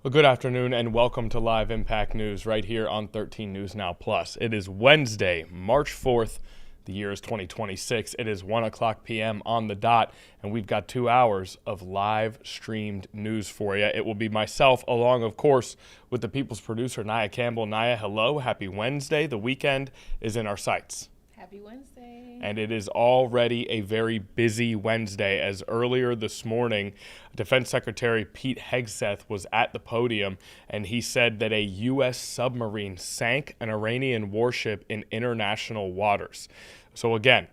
Well, good afternoon and welcome to Live Impact News right here on 13 News Now Plus. It is Wednesday, March 4th. The year is 2026. It is 1 o'clock p.m. on the dot, and we've got 2 hours of live streamed news for you. It will be myself, along, of course, with the People's producer, Nia Campbell. Nia, hello. Happy Wednesday. The weekend is in our sights. Happy Wednesday. And it is already a very busy Wednesday, as earlier this morning, Defense Secretary Pete Hegseth was at the podium, and he said that a U.S. submarine sank an Iranian warship in international waters. So again,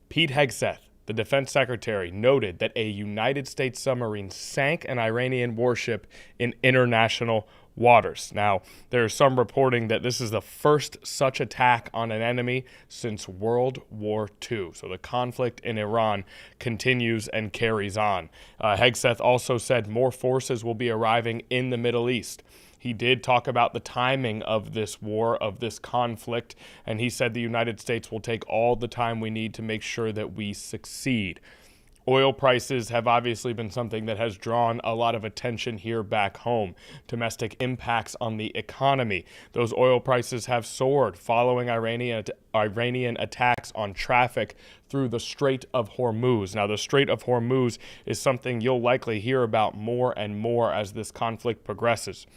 Pete Hegseth, the Defense Secretary, noted that a United States submarine sank an Iranian warship in international waters. Now, there's some reporting that this is the first such attack on an enemy since World War II. So the conflict in Iran continues and carries on. Hegseth also said more forces will be arriving in the Middle East. He did talk about the timing of this war, of this conflict, and he said the United States will take all the time we need to make sure that we succeed. Oil prices have obviously been something that has drawn a lot of attention here back home. Domestic impacts on the economy. Those oil prices have soared following Iranian attacks on traffic through the Strait of Hormuz. Now, the Strait of Hormuz is something you'll likely hear about more and more as this conflict progresses.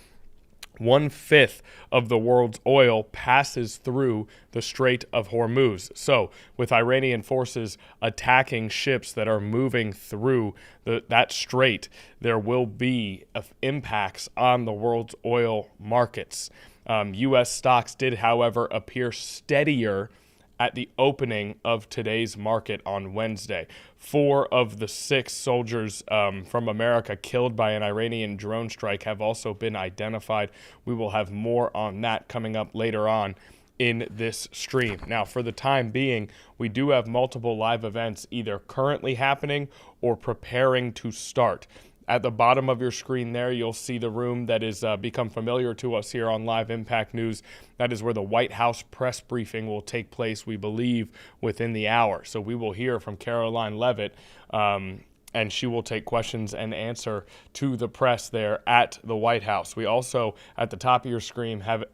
1/5 of the world's oil passes through the Strait of Hormuz. So, with Iranian forces attacking ships that are moving through that strait, there will be impacts on the world's oil markets. U.S. stocks did, however, appear steadier at the opening of today's market on Wednesday. 4 of the 6 soldiers from America killed by an Iranian drone strike have also been identified. We will have more on that coming up later on in this stream. Now, for the time being, we do have multiple live events either currently happening or preparing to start. At the bottom of your screen there, you'll see the room that has become familiar to us here on Live Impact News. That is where the White House press briefing will take place, we believe, within the hour. So we will hear from Caroline Leavitt, and she will take questions and answer to the press there at the White House. We also, at the top of your screen, have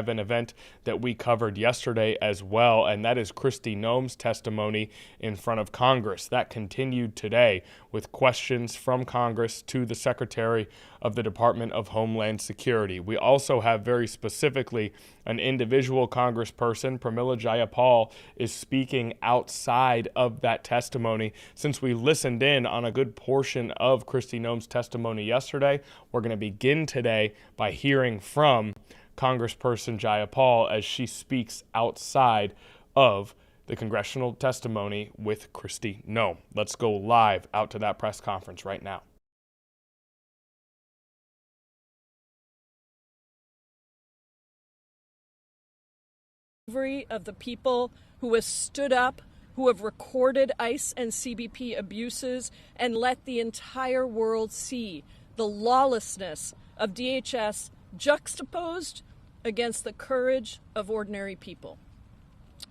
an event that we covered yesterday as well, and that is Kristi Noem's testimony in front of Congress. That continued today with questions from Congress to the Secretary of the Department of Homeland Security. We also have very specifically an individual congressperson, Pramila Jayapal, is speaking outside of that testimony. Since we listened in on a good portion of Kristi Noem's testimony yesterday, we're going to begin today by hearing from Congressperson Jayapal as she speaks outside of the congressional testimony with Kristi Noem. Let's go live out to that press conference right now. Of the people who have stood up, who have recorded ICE and CBP abuses and let the entire world see the lawlessness of DHS juxtaposed against the courage of ordinary people.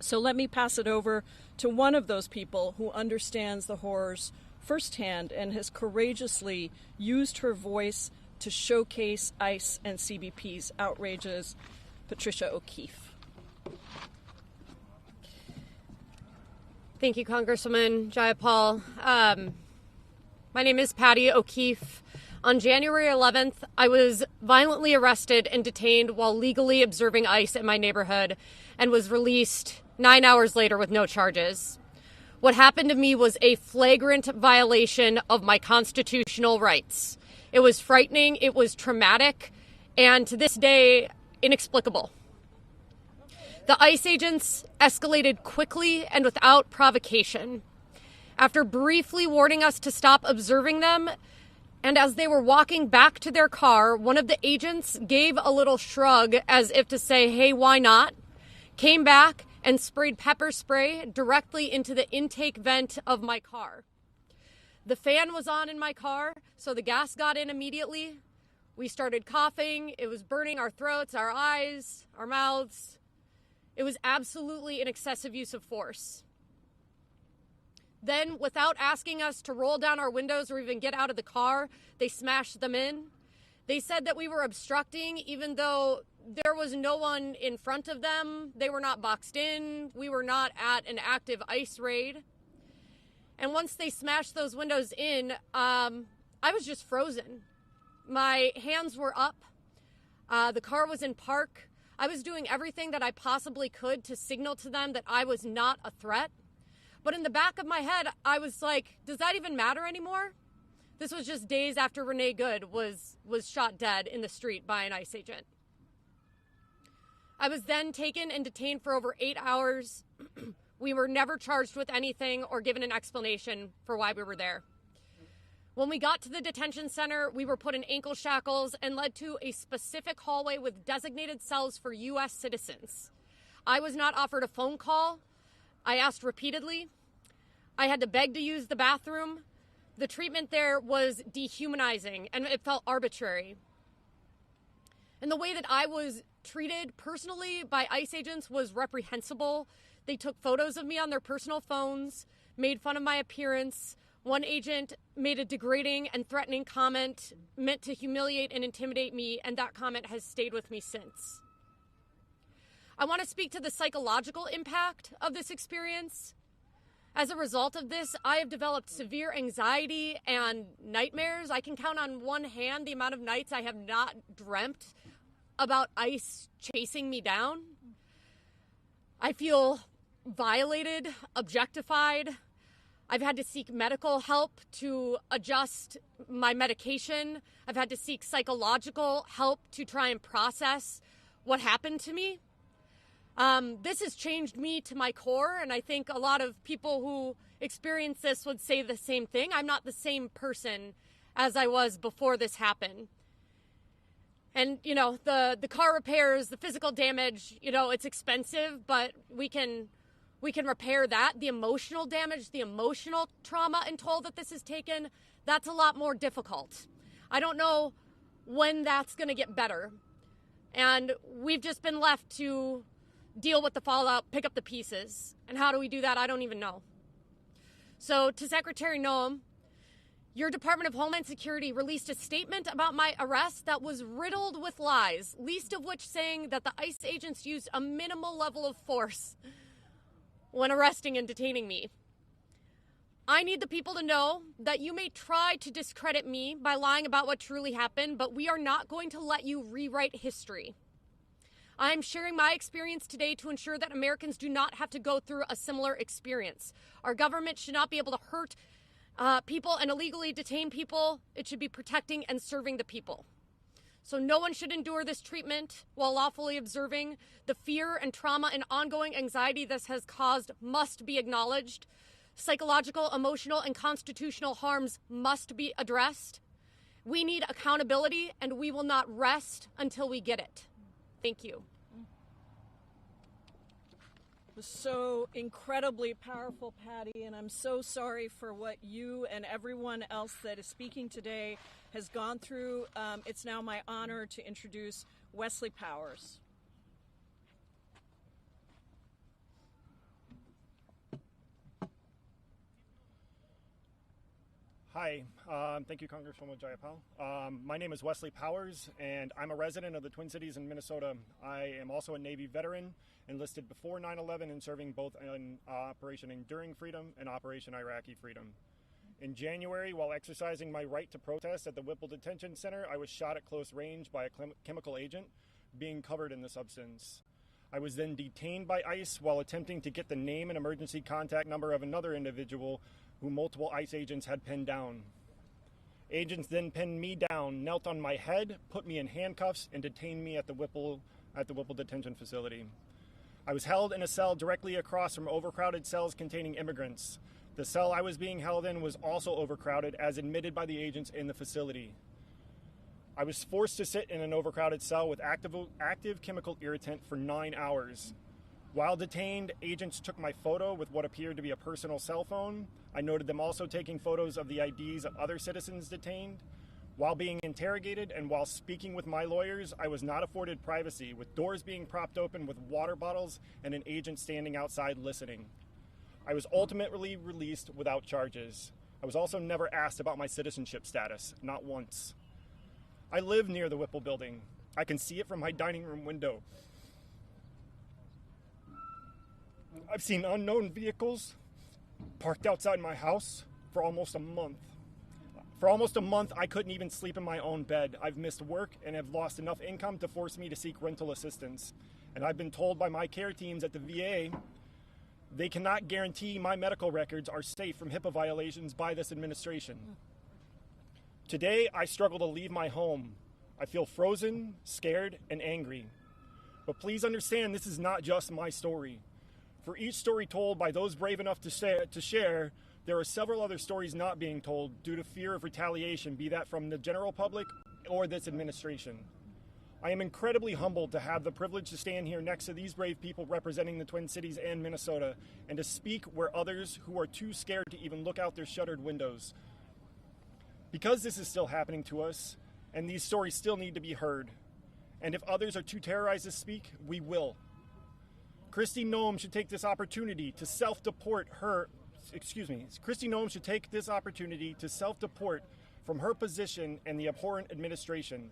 So let me pass it over to one of those people who understands the horrors firsthand and has courageously used her voice to showcase ICE and CBP's outrages, Patricia O'Keefe. Thank you, Congresswoman Jayapal. My name is Patty O'Keefe. On January 11th, I was violently arrested and detained while legally observing ICE in my neighborhood and was released 9 hours later with no charges. What happened to me was a flagrant violation of my constitutional rights. It was frightening, it was traumatic, and to this day, inexplicable. The ICE agents escalated quickly and without provocation. After briefly warning us to stop observing them, and as they were walking back to their car, one of the agents gave a little shrug as if to say, hey, why not? Came back and sprayed pepper spray directly into the intake vent of my car. The fan was on in my car, so the gas got in immediately. We started coughing. It was burning our throats, our eyes, our mouths. It was absolutely an excessive use of force. Then, without asking us to roll down our windows or even get out of the car, they smashed them in. They said that we were obstructing even though there was no one in front of them. They were not boxed in. We were not at an active ICE raid. And once they smashed those windows in, I was just frozen. My hands were up. The car was in park. I was doing everything that I possibly could to signal to them that I was not a threat. But in the back of my head, I was like, does that even matter anymore? This was just days after Renee Good was shot dead in the street by an ICE agent. I was then taken and detained for over 8 hours. We were never charged with anything or given an explanation for why we were there. When we got to the detention center, we were put in ankle shackles and led to a specific hallway with designated cells for U.S. citizens. I was not offered a phone call. I asked repeatedly. I had to beg to use the bathroom. The treatment there was dehumanizing and it felt arbitrary. And the way that I was treated personally by ICE agents was reprehensible. They took photos of me on their personal phones, made fun of my appearance. One agent made a degrading and threatening comment meant to humiliate and intimidate me, and that comment has stayed with me since. I want to speak to the psychological impact of this experience. As a result of this, I have developed severe anxiety and nightmares. I can count on one hand the amount of nights I have not dreamt about ICE chasing me down. I feel violated, objectified. I've had to seek medical help to adjust my medication. I've had to seek psychological help to try and process what happened to me. This has changed me to my core, and I think a lot of people who experience this would say the same thing. I'm not the same person as I was before this happened. And, you know, the car repairs, the physical damage, you know, it's expensive, but we can repair that. The emotional damage, the emotional trauma and toll that this has taken, that's a lot more difficult. I don't know when that's going to get better. And we've just been left to deal with the fallout, pick up the pieces. And how do we do that? I don't even know. So to Secretary Noem, your Department of Homeland Security released a statement about my arrest that was riddled with lies, least of which saying that the ICE agents used a minimal level of force when arresting and detaining me. I need the people to know that you may try to discredit me by lying about what truly happened, but we are not going to let you rewrite history. I'm sharing my experience today to ensure that Americans do not have to go through a similar experience. Our government should not be able to hurt people and illegally detain people. It should be protecting and serving the people. So no one should endure this treatment while lawfully observing. The fear and trauma and ongoing anxiety this has caused must be acknowledged. Psychological, emotional, and constitutional harms must be addressed. We need accountability, and we will not rest until we get it. Thank you. It was so incredibly powerful, Patty, and I'm so sorry for what you and everyone else that is speaking today has gone through. It's now my honor to introduce Wesley Powers. Hi, thank you, Congresswoman Jayapal. My name is Wesley Powers, and I'm a resident of the Twin Cities in Minnesota. I am also a Navy veteran, enlisted before 9/11 and serving both in Operation Enduring Freedom and Operation Iraqi Freedom. In January, while exercising my right to protest at the Whipple Detention Center, I was shot at close range by a chemical agent, being covered in the substance. I was then detained by ICE while attempting to get the name and emergency contact number of another individual who multiple ICE agents had pinned down. Agents then pinned me down, knelt on my head, put me in handcuffs, and detained me at the Whipple detention facility. I was held in a cell directly across from overcrowded cells containing immigrants. The cell I was being held in was also overcrowded, as admitted by the agents in the facility. I was forced to sit in an overcrowded cell with active chemical irritant for 9 hours. While detained, agents took my photo with what appeared to be a personal cell phone. I noted them also taking photos of the IDs of other citizens detained. While being interrogated and while speaking with my lawyers, I was not afforded privacy, with doors being propped open with water bottles and an agent standing outside listening. I was ultimately released without charges. I was also never asked about my citizenship status, not once. I live near the Whipple building. I can see it from my dining room window. I've seen unknown vehicles parked outside my house for almost a month. For almost a month, I couldn't even sleep in my own bed. I've missed work and have lost enough income to force me to seek rental assistance. And I've been told by my care teams at the VA they cannot guarantee my medical records are safe from HIPAA violations by this administration. Today, I struggle to leave my home. I feel frozen, scared, and angry. But please understand, this is not just my story. For each story told by those brave enough to share, there are several other stories not being told due to fear of retaliation, be that from the general public or this administration. I am incredibly humbled to have the privilege to stand here next to these brave people representing the Twin Cities and Minnesota, and to speak where others who are too scared to even look out their shuttered windows. Because this is still happening to us, and these stories still need to be heard, and if others are too terrorized to speak, we will. Kristi Noem should take this opportunity to self-deport from her position and the abhorrent administration.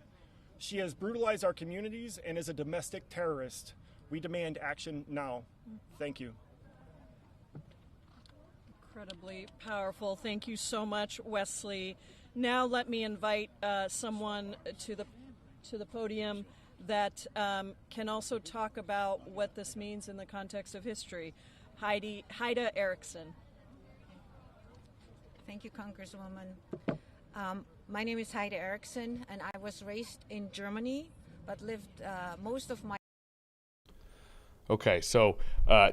She has brutalized our communities and is a domestic terrorist. We demand action now. Thank you. Incredibly powerful. Thank you so much, Wesley. Now let me invite someone to the podium that can also talk about what this means in the context of history. Haida Erickson. Thank you, Congresswoman. My name is Haida Erickson, and I was raised in Germany, but lived most of my... Okay, so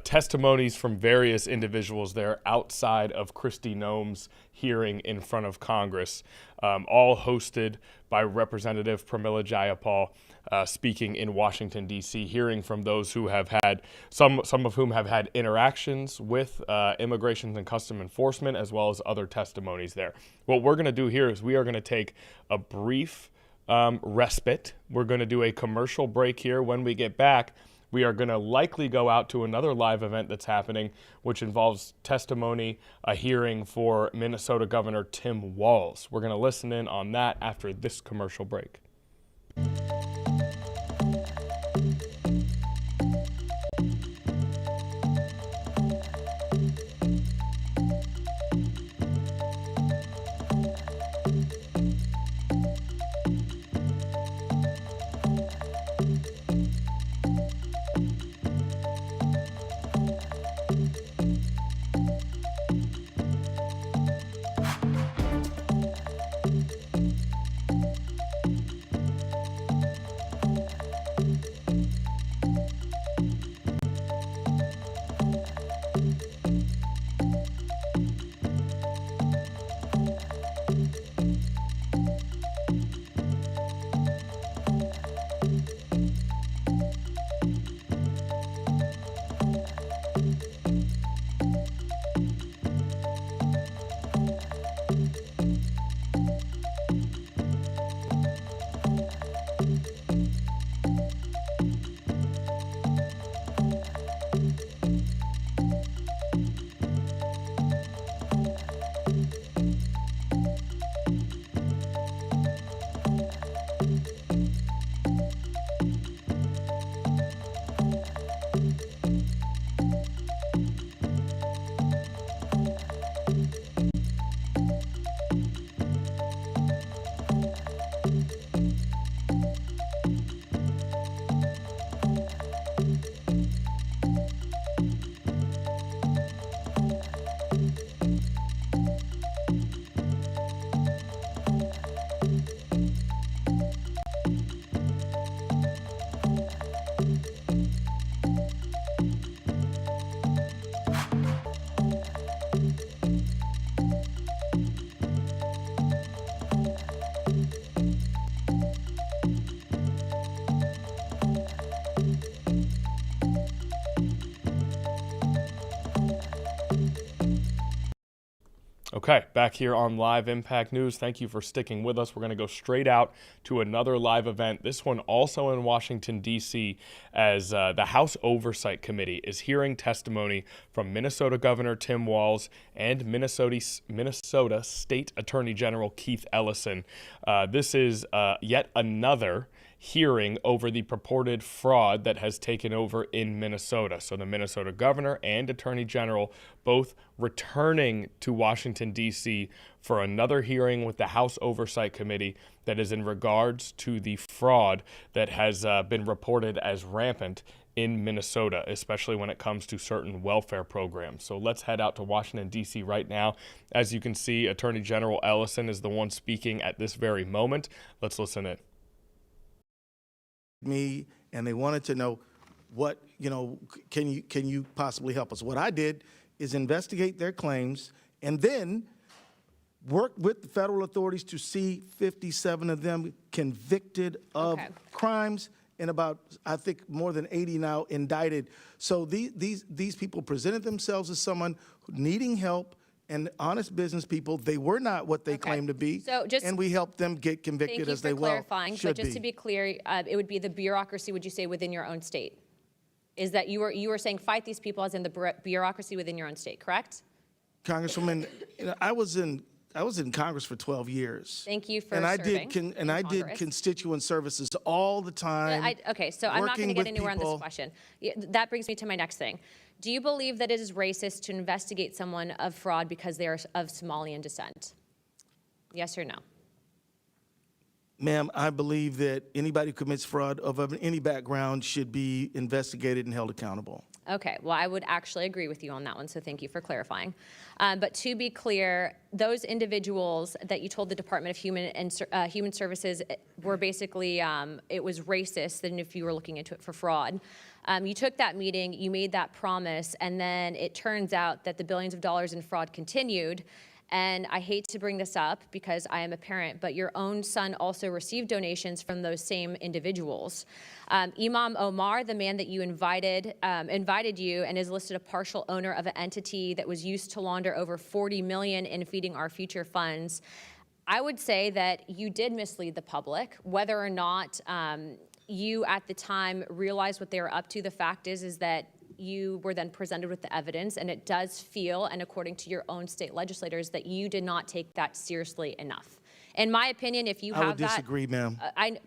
testimonies from various individuals there outside of Kristi Noem's hearing in front of Congress, all hosted by Representative Pramila Jayapal, speaking in Washington, D.C., hearing from those who have had, some of whom have had interactions with Immigration and Customs Enforcement, as well as other testimonies there. What we're going to do here is we are going to take a brief respite. We're going to do a commercial break here. When we get back, we are going to likely go out to another live event that's happening, which involves testimony, a hearing for Minnesota Governor Tim Walz. We're going to listen in on that after this commercial break. Okay, back here on Live Impact News. Thank you for sticking with us. We're going to go straight out to another live event, this one also in Washington, D.C., as the House Oversight Committee is hearing testimony from Minnesota Governor Tim Walz and Minnesota State Attorney General Keith Ellison. This is yet another hearing over the purported fraud that has taken over in Minnesota. So the Minnesota governor and attorney general both returning to Washington, D.C. for another hearing with the House Oversight Committee that is in regards to the fraud that has been reported as rampant in Minnesota, especially when it comes to certain welfare programs. So let's head out to Washington, D.C. right now. As you can see, Attorney General Ellison is the one speaking at this very moment. Let's listen in. Me, and they wanted to know what, can you possibly help us? What I did is investigate their claims and then work with the federal authorities to see 57 of them convicted of crimes, and about, I think, more than 80 now indicted. So these people presented themselves as someone needing help and honest business people. They were not what they claimed to be, and we helped them get convicted as they well should be. Thank you for clarifying, but just to be clear, it would be the bureaucracy, would you say, within your own state? Is that you were saying fight these people as in the bureaucracy within your own state, correct? Congresswoman, I was in Congress for 12 years. Thank you for serving. I did constituent services all the time. Okay, so I'm not going to get anywhere on this question. That brings me to my next thing. Do you believe that it is racist to investigate someone of fraud because they are of Somalian descent? Yes or no? Ma'am, I believe that anybody who commits fraud of any background should be investigated and held accountable. Okay, well, I would actually agree with you on that one, so thank you for clarifying. But to be clear, those individuals that you told the Department of Human Services were basically, it was racist than if you were looking into it for fraud. You took that meeting, you made that promise, and then it turns out that the billions of dollars in fraud continued. And I hate to bring this up because I am a parent, but your own son also received donations from those same individuals. Imam Omar, the man that you invited you and is listed a partial owner of an entity that was used to launder over $40 million in Feeding Our Future funds. I would say that you did mislead the public. Whether or not you at the time realized what they were up to, the fact is that you were then presented with the evidence, and it does feel, and according to your own state legislators, that you did not take that seriously enough. In my opinion, if you have that— I would disagree, ma'am. I'm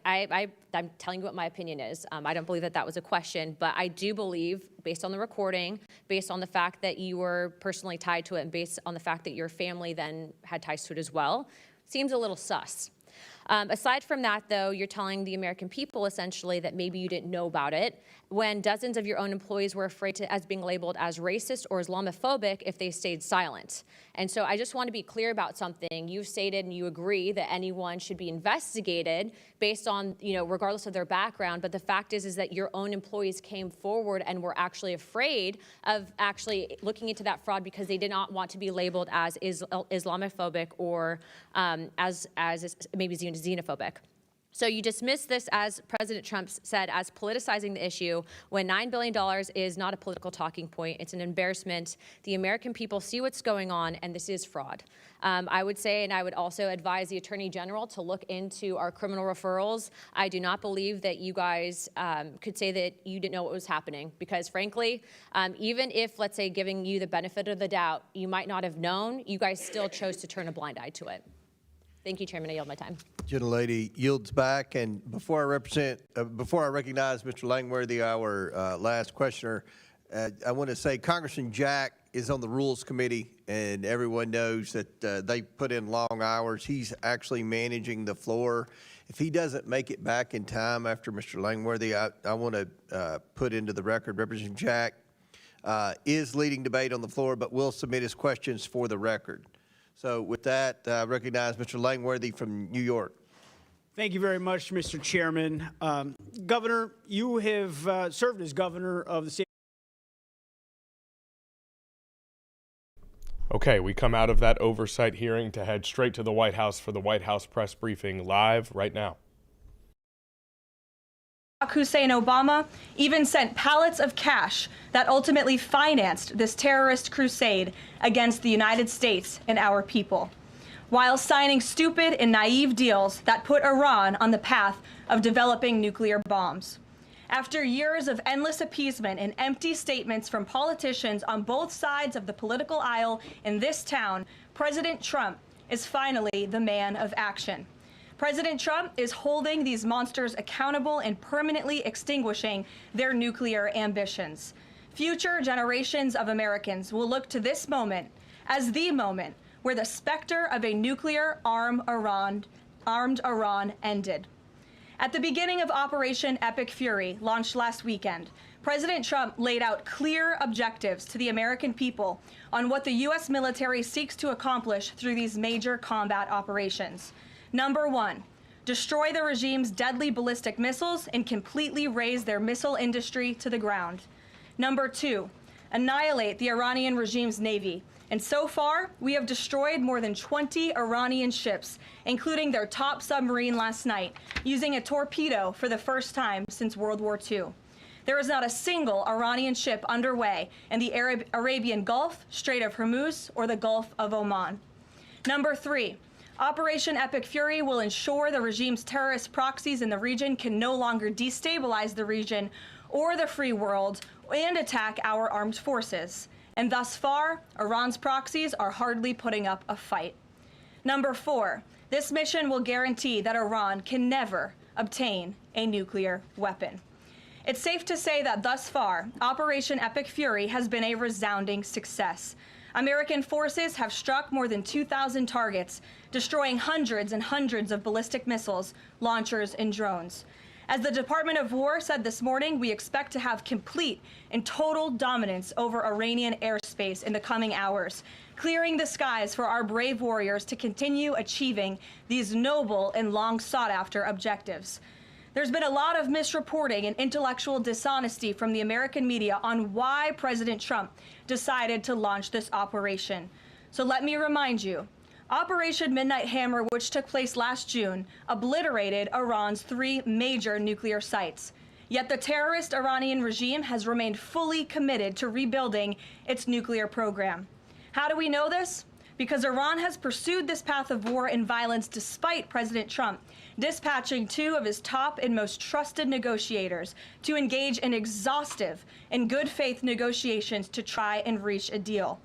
telling you what my opinion is. I don't believe that was a question, but I do believe, based on the recording, based on the fact that you were personally tied to it, and based on the fact that your family then had ties to it as well, seems a little sus. Aside from that, though, you're telling the American people essentially that maybe you didn't know about it when dozens of your own employees were afraid as being labeled as racist or Islamophobic if they stayed silent. And so I just want to be clear about something. You've stated and you agree that anyone should be investigated based on, regardless of their background. But the fact is that your own employees came forward and were actually afraid of actually looking into that fraud because they did not want to be labeled as Islamophobic or as maybe xenophobic. So you dismiss this, as President Trump said, as politicizing the issue when $9 billion is not a political talking point. It's an embarrassment. The American people see what's going on, and this is fraud. I would say, and I would also advise the Attorney General to look into our criminal referrals. I do not believe that you guys could say that you didn't know what was happening because, frankly, even if, let's say, giving you the benefit of the doubt, you might not have known, you guys still chose to turn a blind eye to it. Thank you, Chairman. I yield my time. Gentlelady yields back, and before I recognize Mr. Langworthy, our last questioner, I want to say Congressman Jack is on the Rules Committee, and everyone knows that they put in long hours. He's actually managing the floor. If he doesn't make it back in time after Mr. Langworthy, I want to put into the record Representative Jack is leading debate on the floor, but will submit his questions for the record. So with that, I recognize Mr. Langworthy from New York. Thank you very much, Mr. Chairman. Governor, you have served as governor of the state. Okay, we come out of that oversight hearing to head straight to the White House for the White House press briefing live right now. Hussein Obama even sent pallets of cash that ultimately financed this terrorist crusade against the United States and our people, while signing stupid and naive deals that put Iran on the path of developing nuclear bombs. After years of endless appeasement and empty statements from politicians on both sides of the political aisle in this town, President Trump is finally the man of action. President Trump is holding these monsters accountable and permanently extinguishing their nuclear ambitions. Future generations of Americans will look to this moment as the moment where the specter of a nuclear armed Iran ended. At the beginning of Operation Epic Fury, launched last weekend, President Trump laid out clear objectives to the American people on what the U.S. military seeks to accomplish through these major combat operations. Number one, destroy the regime's deadly ballistic missiles and completely raze their missile industry to the ground. Number two, annihilate the Iranian regime's navy. And so far, we have destroyed more than 20 Iranian ships, including their top submarine last night, using a torpedo for the first time since World War II. There is not a single Iranian ship underway in the Arabian Gulf, Strait of Hormuz, or the Gulf of Oman. Number three, Operation Epic Fury will ensure the regime's terrorist proxies in the region can no longer destabilize the region or the free world and attack our armed forces. And thus far, Iran's proxies are hardly putting up a fight. Number four, this mission will guarantee that Iran can never obtain a nuclear weapon. It's safe to say that thus far, Operation Epic Fury has been a resounding success. American forces have struck more than 2,000 targets, destroying hundreds and hundreds of ballistic missiles, launchers, and drones. As the Department of War said this morning, we expect to have complete and total dominance over Iranian airspace in the coming hours, clearing the skies for our brave warriors to continue achieving these noble and long sought-after objectives. There's been a lot of misreporting and intellectual dishonesty from the American media on why President Trump decided to launch this operation. So let me remind you, Operation Midnight Hammer, which took place last June, obliterated Iran's 3 major nuclear sites. Yet the terrorist Iranian regime has remained fully committed to rebuilding its nuclear program. How do we know this? Because Iran has pursued this path of war and violence despite President Trump dispatching 2 of his top and most trusted negotiators to engage in exhaustive and good faith negotiations to try and reach a deal.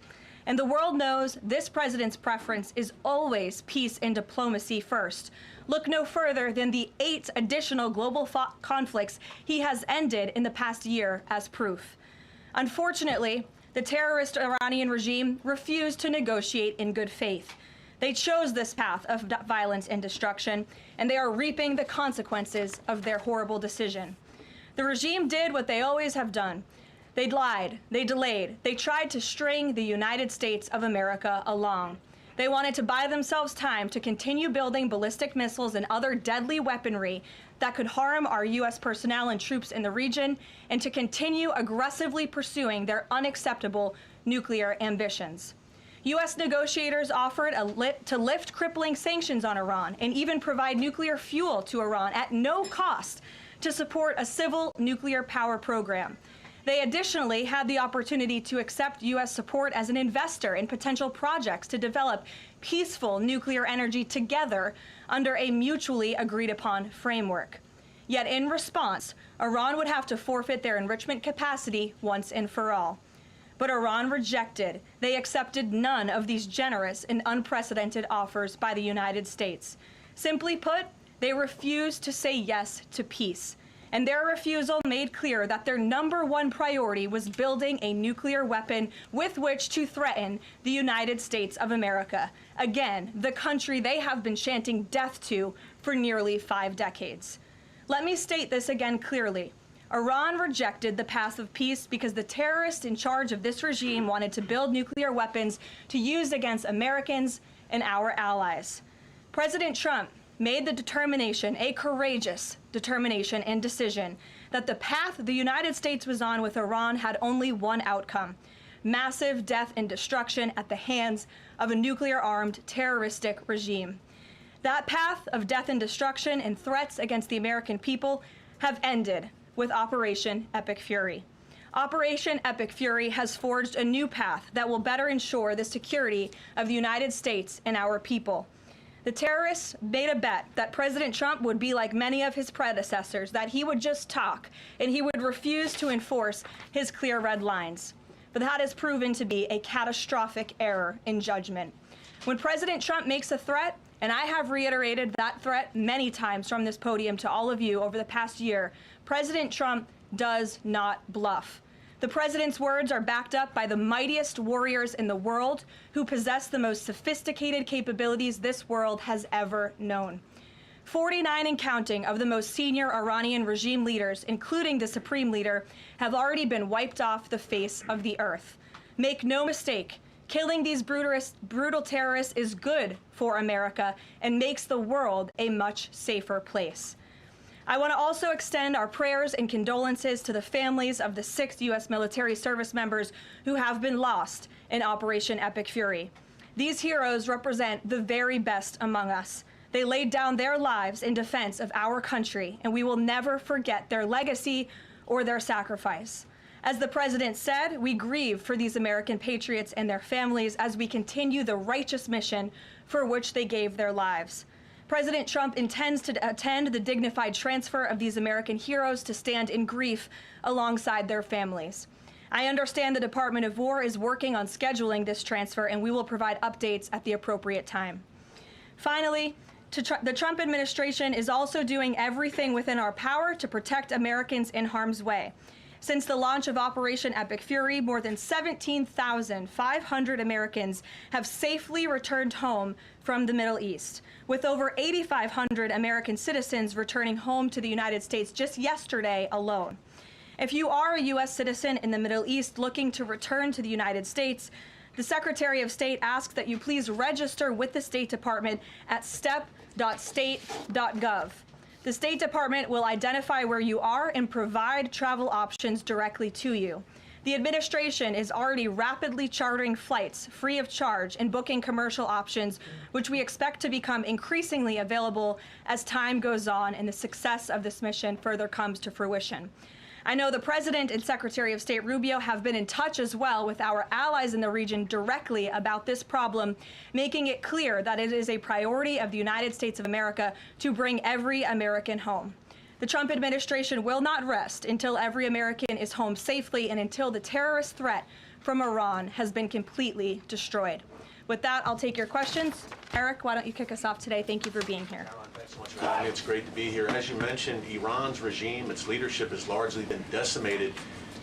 And the world knows this president's preference is always peace and diplomacy first. Look no further than the 8 additional global conflicts he has ended in the past year as proof. Unfortunately, the terrorist Iranian regime refused to negotiate in good faith. They chose this path of violence and destruction, and they are reaping the consequences of their horrible decision. The regime did what they always have done. They lied, they delayed, they tried to string the United States of America along. They wanted to buy themselves time to continue building ballistic missiles and other deadly weaponry that could harm our U.S. personnel and troops in the region, and to continue aggressively pursuing their unacceptable nuclear ambitions. U.S. negotiators offered to lift crippling sanctions on Iran and even provide nuclear fuel to Iran at no cost to support a civil nuclear power program. They additionally had the opportunity to accept U.S. support as an investor in potential projects to develop peaceful nuclear energy together under a mutually agreed upon framework. Yet in response, Iran would have to forfeit their enrichment capacity once and for all. But Iran rejected. They accepted none of these generous and unprecedented offers by the United States. Simply put, they refused to say yes to peace. And their refusal made clear that their #1 priority was building a nuclear weapon with which to threaten the United States of America. Again, the country they have been chanting death to for nearly 5 decades. Let me state this again clearly. Iran rejected the path of peace because the terrorists in charge of this regime wanted to build nuclear weapons to use against Americans and our allies. President Trump made the determination, a courageous determination and decision, that the path the United States was on with Iran had only one outcome: massive death and destruction at the hands of a nuclear-armed terroristic regime. That path of death and destruction and threats against the American people have ended with Operation Epic Fury. Operation Epic Fury has forged a new path that will better ensure the security of the United States and our people. The terrorists made a bet that President Trump would be like many of his predecessors, that he would just talk and he would refuse to enforce his clear red lines. But that has proven to be a catastrophic error in judgment. When President Trump makes a threat, and I have reiterated that threat many times from this podium to all of you over the past year, President Trump does not bluff. The president's words are backed up by the mightiest warriors in the world who possess the most sophisticated capabilities this world has ever known. 49 and counting of the most senior Iranian regime leaders, including the supreme leader, have already been wiped off the face of the earth. Make no mistake, killing these brutal terrorists is good for America and makes the world a much safer place. I want to also extend our prayers and condolences to the families of the 6 U.S. military service members who have been lost in Operation Epic Fury. These heroes represent the very best among us. They laid down their lives in defense of our country, and we will never forget their legacy or their sacrifice. As the president said, we grieve for these American patriots and their families as we continue the righteous mission for which they gave their lives. President Trump intends to attend the dignified transfer of these American heroes to stand in grief alongside their families. I understand the Department of War is working on scheduling this transfer, and we will provide updates at the appropriate time. Finally, the Trump administration is also doing everything within our power to protect Americans in harm's way. Since the launch of Operation Epic Fury, more than 17,500 Americans have safely returned home from the Middle East, with over 8,500 American citizens returning home to the United States just yesterday alone. If you are a U.S. citizen in the Middle East looking to return to the United States, the Secretary of State asks that you please register with the State Department at step.state.gov. The State Department will identify where you are and provide travel options directly to you. The administration is already rapidly chartering flights free of charge and booking commercial options, which we expect to become increasingly available as time goes on and the success of this mission further comes to fruition. I know the President and Secretary of State Rubio have been in touch as well with our allies in the region directly about this problem, making it clear that it is a priority of the United States of America to bring every American home. The Trump administration will not rest until every American is home safely and until the terrorist threat from Iran has been completely destroyed. With that, I'll take your questions. Eric, why don't you kick us off today? Thank you for being here. Caroline, thanks so much for having me. It's great to be here. As you mentioned, Iran's regime, its leadership has largely been decimated.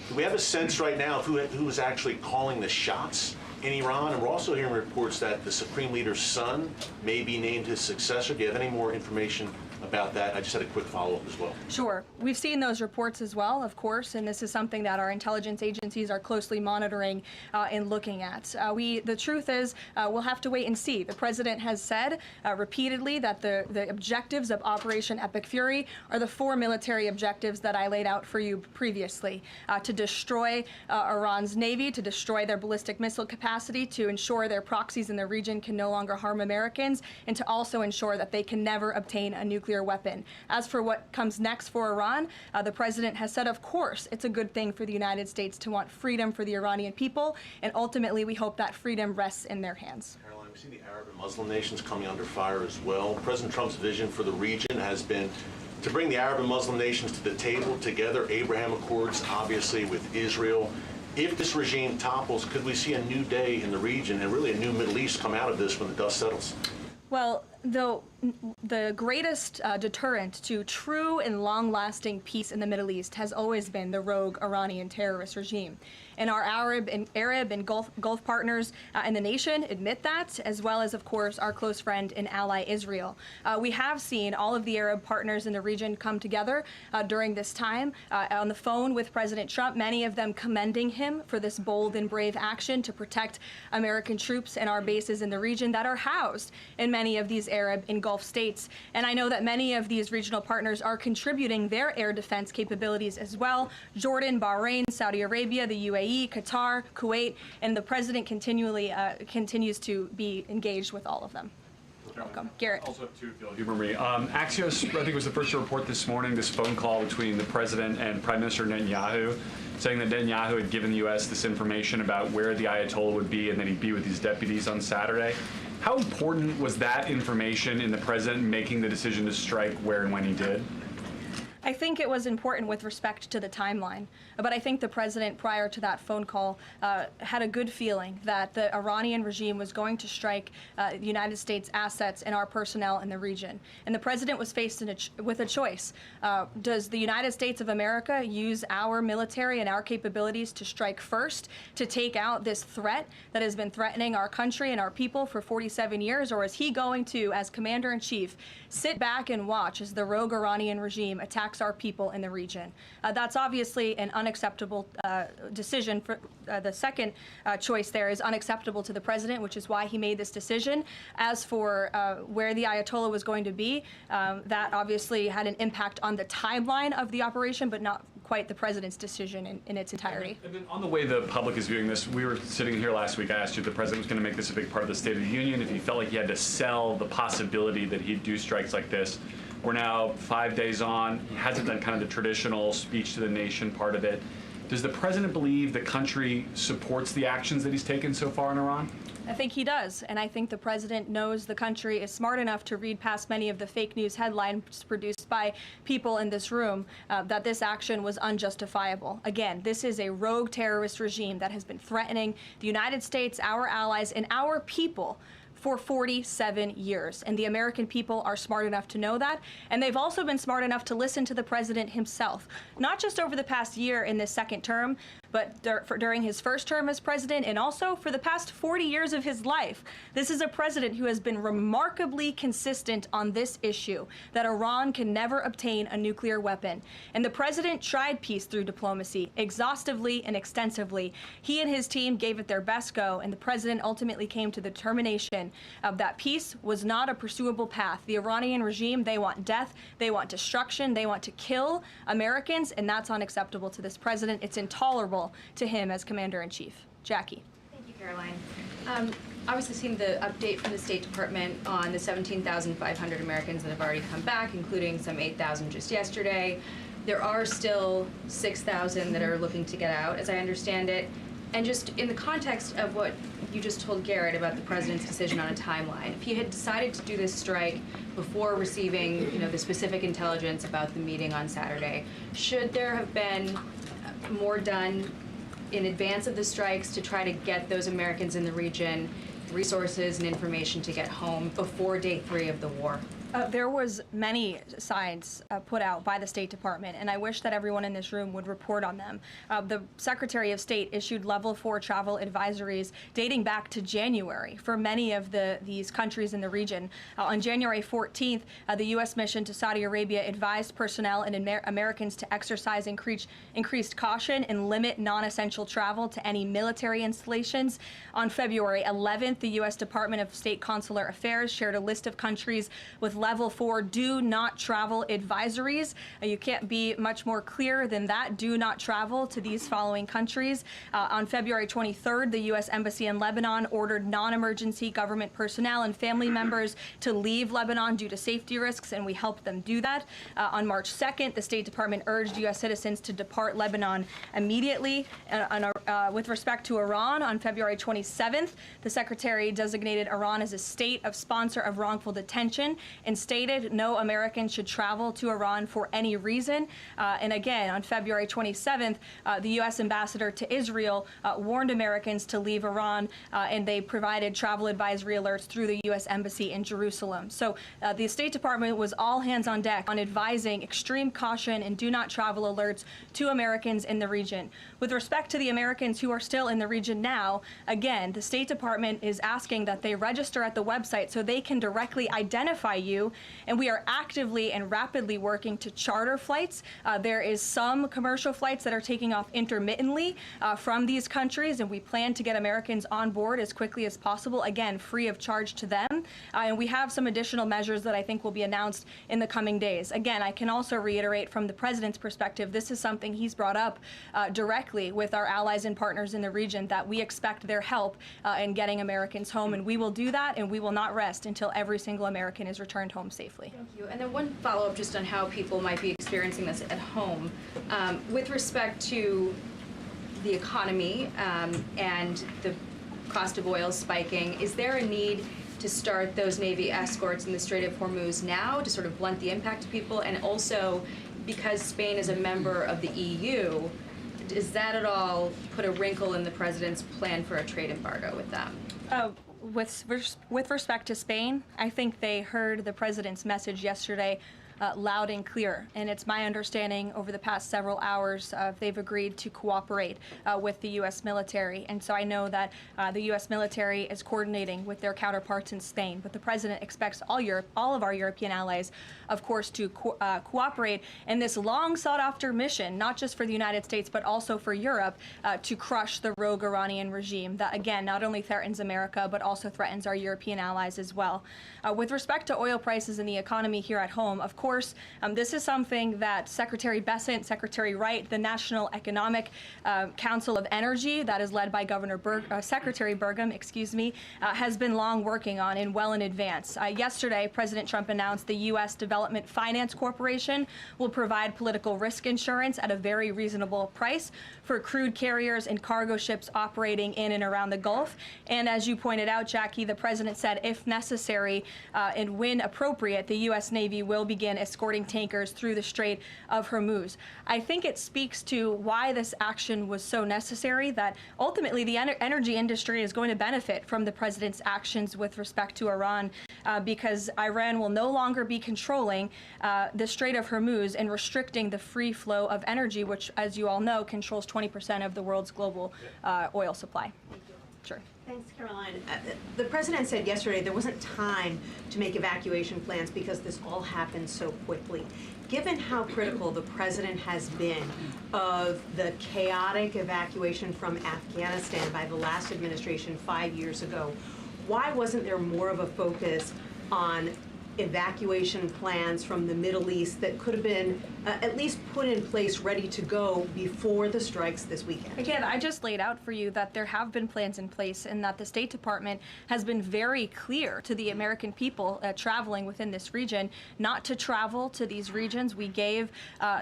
Do we have a sense right now of who is actually calling the shots in Iran? And we're also hearing reports that the Supreme Leader's son may be named his successor. Do you have any more information about that? I just had a quick follow-up as well. Sure. We've seen those reports as well, of course, and this is something that our intelligence agencies are closely monitoring and looking at. The truth is, we'll have to wait and see. The president has said repeatedly that the objectives of Operation Epic Fury are the 4 military objectives that I laid out for you previously: to destroy Iran's navy, to destroy their ballistic missile capacity, to ensure their proxies in the region can no longer harm Americans, and to also ensure that they can never obtain a nuclear weapon. As for what comes next for Iran, the president has said, of course, it's a good thing for the United States to want freedom for the Iranian people, and ultimately we hope that freedom rests in their hands. Caroline, we see the Arab and Muslim nations coming under fire as well. President Trump's vision for the region has been to bring the Arab and Muslim nations to the table together, Abraham Accords, obviously, with Israel. If this regime topples, could we see a new day in the region and really a new Middle East come out of this when the dust settles? Well, the greatest deterrent to true and long-lasting peace in the Middle East has always been the rogue Iranian terrorist regime. And our Arab and Gulf partners in the nation admit that, as well as, of course, our close friend and ally Israel. We have seen all of the Arab partners in the region come together during this time on the phone with President Trump, many of them commending him for this bold and brave action to protect American troops and our bases in the region that are housed in many of these Arab and Gulf states. And I know that many of these regional partners are contributing their air defense capabilities as well: Jordan, Bahrain, Saudi Arabia, the UAE, Qatar, Kuwait, and the president continues to be engaged with all of them. Welcome. Garrett. Also have two, if you'll humor me. Axios, I think, was the first to report this morning this phone call between the president and Prime Minister Netanyahu, saying that Netanyahu had given the U.S. this information about where the Ayatollah would be and that he'd be with his deputies on Saturday. How important was that information in the president making the decision to strike where and when he did? I think it was important with respect to the timeline, but I think the president, prior to that phone call, had a good feeling that the Iranian regime was going to strike the United States assets and our personnel in the region. And the president was faced with a choice. Does the United States of America use our military and our capabilities to strike first, to take out this threat that has been threatening our country and our people for 47 years, or is he going to, as commander-in-chief, sit back and watch as the rogue Iranian regime attacks our people in the region? That's obviously an unacceptable decision. For the second choice there is unacceptable to the president, which is why he made this decision. As for where the Ayatollah was going to be, that obviously had an impact on the timeline of the operation, but not quite the president's decision in its entirety. And then on the way the public is viewing this, we were sitting here last week, I asked you if the president was going to make this a big part of the State of the Union, if he felt like he had to sell the possibility that he'd do strikes like this. We're now 5 days on. He hasn't done kind of the traditional speech to the nation part of it. Does the president believe the country supports the actions that he's taken so far in Iran? I think he does, and I think the president knows the country is smart enough to read past many of the fake news headlines produced by people in this room that this action was unjustifiable. Again, this is a rogue terrorist regime that has been threatening the United States, our allies, and our people for 47 years. And the American people are smart enough to know that. And they've also been smart enough to listen to the president himself, not just over the past year in this second term, but during his first term as president, and also for the past 40 years of his life. This is a president who has been remarkably consistent on this issue, that Iran can never obtain a nuclear weapon. And the president tried peace through diplomacy, exhaustively and extensively. He and his team gave it their best go, and the president ultimately came to the determination that peace was not a pursuable path. The Iranian regime, they want death, they want destruction, they want to kill Americans, and that's unacceptable to this president. It's intolerable to him as commander-in-chief. Jackie. Thank you, Caroline. Obviously seen the update from the State Department on the 17,500 Americans that have already come back, including some 8,000 just yesterday. There are still 6,000 that are looking to get out, as I understand it. And just in the context of what you just told Garrett about the president's decision on a timeline, if he had decided to do this strike before receiving, the specific intelligence about the meeting on Saturday, should there have been more done in advance of the strikes to try to get those Americans in the region resources and information to get home before day 3 of the war? There was many signs put out by the State Department, and I wish that everyone in this room would report on them. The Secretary of State issued level 4 travel advisories dating back to January for many of these countries in the region. On January 14th, the U.S. mission to Saudi Arabia advised personnel and Americans to exercise increased caution and limit non-essential travel to any military installations. On February 11th, the U.S. Department of State Consular Affairs shared a list of countries with level 4 do not travel advisories. You can't be much more clear than that. Do not travel to these following countries. On February 23rd, the U.S. Embassy in Lebanon ordered non-emergency government personnel and family members to leave Lebanon due to safety risks, and we helped them do that. On March 2nd, the State Department urged U.S. citizens to depart Lebanon immediately. With respect to Iran, on February 27th, the Secretary designated Iran as a state of sponsor of wrongful detention and stated no American should travel to Iran for any reason. And again, on February 27th, the U.S. ambassador to Israel warned Americans to leave Iran, and they provided travel advisory alerts through the U.S. Embassy in Jerusalem. So the State Department was all hands on deck on advising extreme caution and do not travel alerts to Americans in the region. With respect to the Americans who are still in the region now, again, the State Department is asking that they register at the website so they can directly identify you, and we are actively and rapidly working to charter flights. There is some commercial flights that are taking off intermittently from these countries, and we plan to get Americans on board as quickly as possible, again, free of charge to them. And we have some additional measures that I think will be announced in the coming days. Again, I can also reiterate from the president's perspective, this is something he's brought up directly with our allies and partners in the region, that we expect their help in getting Americans Americans home, and we will do that, and we will not rest until every single American is returned home safely. Thank you. And then one follow-up just on how people might be experiencing this at home. With respect to the economy and the cost of oil spiking, is there a need to start those Navy escorts in the Strait of Hormuz now to sort of blunt the impact to people? And also, because Spain is a member of the EU, does that at all put a wrinkle in the president's plan for a trade embargo with them? With respect to Spain, I think they heard the president's message yesterday loud and clear. And it's my understanding over the past several hours they've agreed to cooperate with the U.S. military. And so I know that the U.S. military is coordinating with their counterparts in Spain. But the president expects all of our European allies, of course, to cooperate in this long sought after mission, not just for the United States, but also for Europe, to crush the rogue Iranian regime that, again, not only threatens America, but also threatens our European allies as well. With respect to oil prices and the economy here at home, of course, this is something that Secretary Bessent, Secretary Wright, the National Economic Council of Energy, that is led by Secretary Burgum, has been long working on and well in advance. Yesterday, President Trump announced the U.S. Development Finance Corporation will provide political risk insurance at a very reasonable price for crude carriers and cargo ships operating in and around the Gulf. And as you pointed out, Jackie, the president said if necessary and when appropriate, the U.S. Navy will begin escorting tankers through the Strait of Hormuz. I think it speaks to why this action was so necessary, that ultimately the energy industry is going to benefit from the president's actions with respect to Iran, because Iran will no longer be controlling the Strait of Hormuz and restricting the free flow of energy, which, as you all know, controls 20% of the world's global oil supply. Sure. Thanks, Caroline. The president said yesterday there wasn't time to make evacuation plans because this all happened so quickly. Given how critical the president has been of the chaotic evacuation from Afghanistan by the last administration 5 years ago, why wasn't there more of a focus on evacuation plans from the Middle East that could have been at least put in place, ready to go before the strikes this weekend? Again, I just laid out for you that there have been plans in place and that the State Department has been very clear to the American people traveling within this region not to travel to these regions. We gave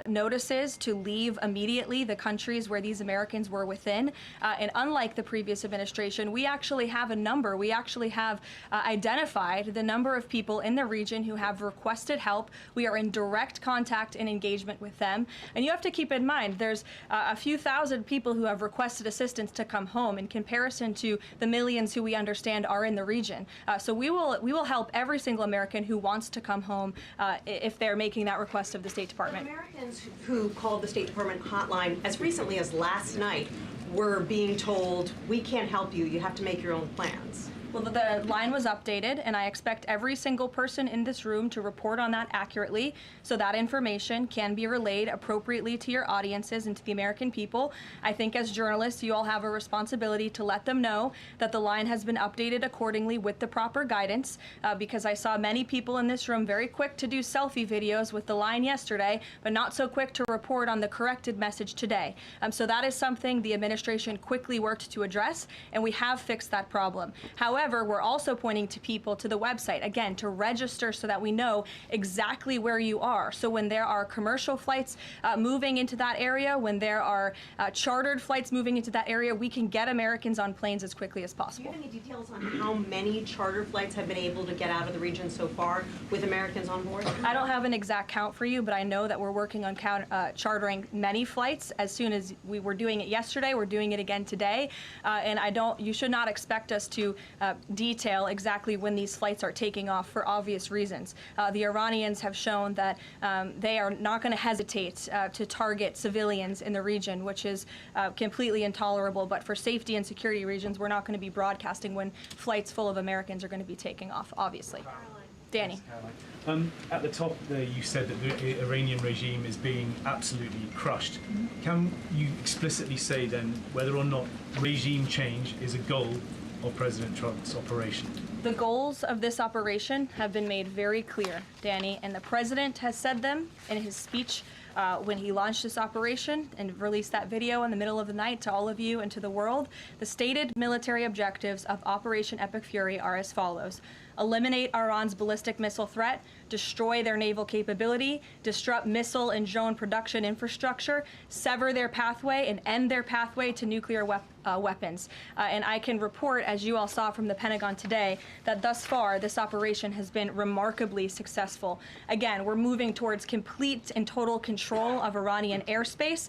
notices to leave immediately the countries where these Americans were within. And unlike the previous administration, we actually have a number. We actually have identified the number of people in the region who have requested help. We are in direct contact and engagement with them. And you have to keep in mind, there's a few thousand people who have requested assistance to come home in comparison to the millions who we understand are in the region. So we will help every single American who wants to come home if they're making that request of the State Department. Americans who called the State Department hotline as recently as last night were being told, we can't help you, you have to make your own plans. Well, the line was updated, and I expect every single person in this room to report on that accurately, so that information can be relayed appropriately to your audiences and to the American people. I think as journalists, you all have a responsibility to let them know that the line has been updated accordingly with the proper guidance, because I saw many people in this room very quick to do selfie videos with the line yesterday, but not so quick to report on the corrected message today. So that is something the administration quickly worked to address, and we have fixed that problem. However, we're also pointing to people to the website, again, to register so that we know exactly where you are. So when there are commercial flights moving into that area, when there are chartered flights moving into that area, we can get Americans on planes as quickly as possible. Do you have any details on how many charter flights have been able to get out of the region so far with Americans on board? I don't have an exact count for you, but I know that we're working on chartering many flights. As soon as we were doing it yesterday, we're doing it again today. And you should not expect us to detail exactly when these flights are taking off for obvious reasons. The Iranians have shown that they are not going to hesitate to target civilians in the region, which is completely intolerable. But for safety and security reasons, we're not going to be broadcasting when flights full of Americans are going to be taking off, obviously. Danny. At the top there, you said that the Iranian regime is being absolutely crushed. Can you explicitly say then whether or not regime change is a goal of President Trump's operation? The goals of this operation have been made very clear, Danny, and the president has said them in his speech when he launched this operation and released that video in the middle of the night to all of you and to the world. The stated military objectives of Operation Epic Fury are as follows: eliminate Iran's ballistic missile threat, destroy their naval capability, disrupt missile and drone production infrastructure, sever their pathway and end their pathway to nuclear weapons. And I can report, as you all saw from the Pentagon today, that thus far this operation has been remarkably successful. Again, we're moving towards complete and total control of Iranian airspace.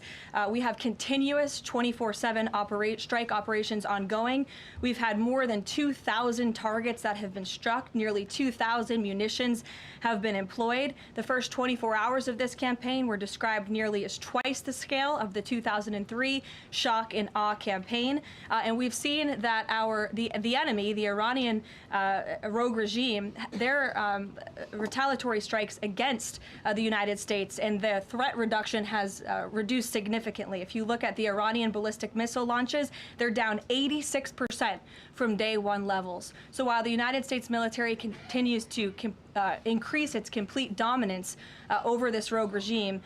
We have continuous 24/7 strike operations ongoing. We've had more than 2,000 targets that have been struck. Nearly 2,000 munitions have been employed. The first 24 hours of this campaign were described nearly as twice the scale of the 2003 shock and awe campaign. And we've seen that the enemy, the Iranian rogue regime, their retaliatory strikes against the United States and the threat reduction has reduced significantly. If you look at the Iranian ballistic missile launches, they're down 86% from day one levels. So while the United States military continues to increase its complete dominance over this rogue regime,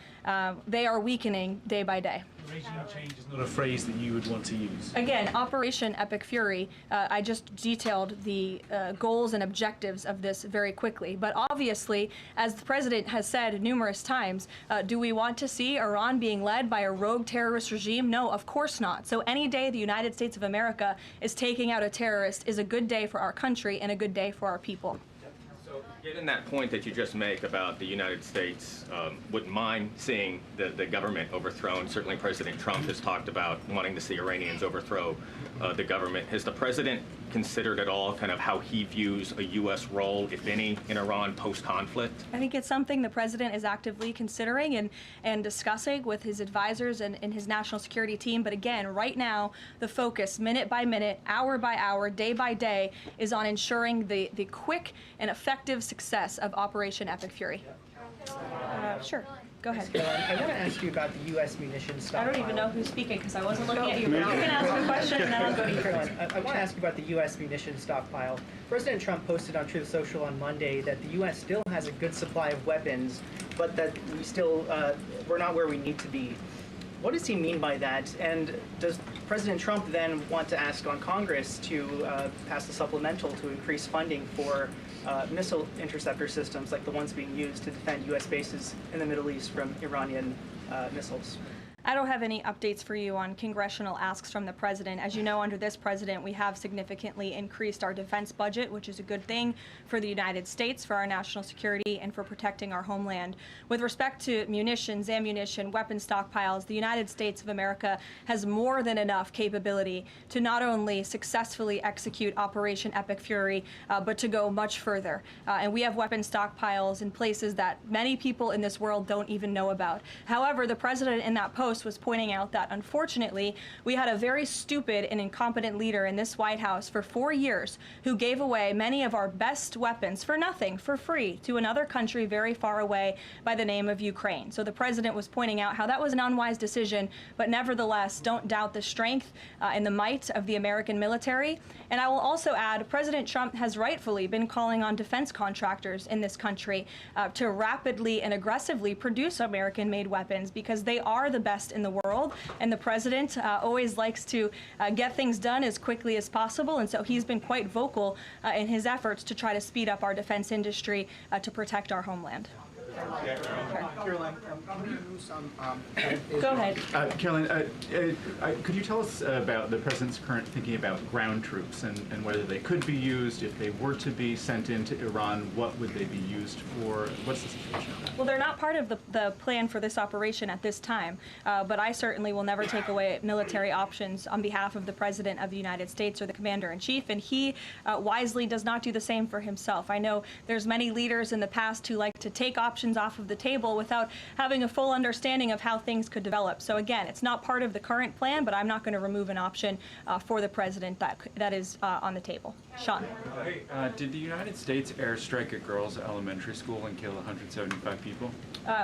they are weakening day by day. Regime change is not a phrase that you would want to use. Again, Operation Epic Fury, I just detailed the goals and objectives of this very quickly. But obviously, as the president has said numerous times, do we want to see Iran being led by a rogue terrorist regime? No, of course not. So any day the United States of America is taking out a terrorist is a good day for our country and a good day for our people. Given that point that you just make about the United States wouldn't mind seeing the government overthrown, certainly President Trump has talked about wanting to see Iranians overthrow the government. Has the president considered at all kind of how he views a U.S. role, if any, in Iran post-conflict? I think it's something the president is actively considering and discussing with his advisors and his national security team. But again, right now, the focus, minute by minute, hour by hour, day by day, is on ensuring the quick and effective success of Operation Epic Fury. Sure. Go ahead. I want to ask you about the U.S. munitions stockpile. I don't even know who's speaking because I wasn't looking at you. But you can ask a question and then I'll go to you. I want to ask you about the U.S. munitions stockpile. President Trump posted on Truth Social on Monday that the U.S. still has a good supply of weapons, but that we're not where we need to be. What does he mean by that? And does President Trump then want to ask on Congress to pass a supplemental to increase funding for missile interceptor systems like the ones being used to defend U.S. bases in the Middle East from Iranian missiles? I don't have any updates for you on congressional asks from the president. As you know, under this president, we have significantly increased our defense budget, which is a good thing for the United States, for our national security, and for protecting our homeland. With respect to munitions, ammunition, weapon stockpiles, the United States of America has more than enough capability to not only successfully execute Operation Epic Fury, but to go much further. And we have weapon stockpiles in places that many people in this world don't even know about. However, the president in that post was pointing out that, unfortunately, we had a very stupid and incompetent leader in this White House for 4 years who gave away many of our best weapons for nothing, for free, to another country very far away by the name of Ukraine. So the president was pointing out how that was an unwise decision, but nevertheless, don't doubt the strength and the might of the American military. And I will also add, President Trump has rightfully been calling on defense contractors in this country to rapidly and aggressively produce American-made weapons because they are the best in the world, and the president always likes to get things done as quickly as possible, and so he's been quite vocal in his efforts to try to speed up our defense industry to protect our homeland. Caroline, go ahead. Caroline, could you tell us about the president's current thinking about ground troops and whether they could be used if they were to be sent into Iran? What would they be used for? What's the situation of that? Well, they're not part of the plan for this operation at this time, but I certainly will never take away military options on behalf of the President of the United States or the Commander-in-Chief, and he wisely does not do the same for himself. I know there's many leaders in the past who like to take options off of the table without having a full understanding of how things could develop. So again, it's not part of the current plan, but I'm not going to remove an option for the president that is on the table. Sean. Did the United States airstrike a girls' elementary school and kill 175 people?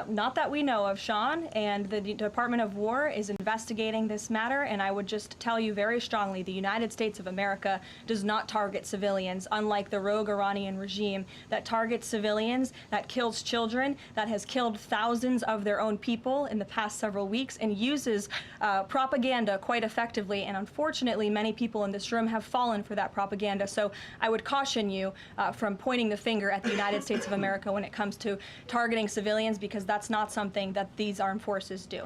Not that we know of, Sean, and the Department of War is investigating this matter, and I would just tell you very strongly, the United States of America does not target civilians, unlike the rogue Iranian regime that targets civilians, that kills children, Iran that has killed thousands of their own people in the past several weeks and uses propaganda quite effectively. And unfortunately, many people in this room have fallen for that propaganda. So I would caution you from pointing the finger at the United States of America when it comes to targeting civilians, because that's not something that these armed forces do.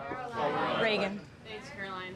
Reagan. Thanks, Caroline.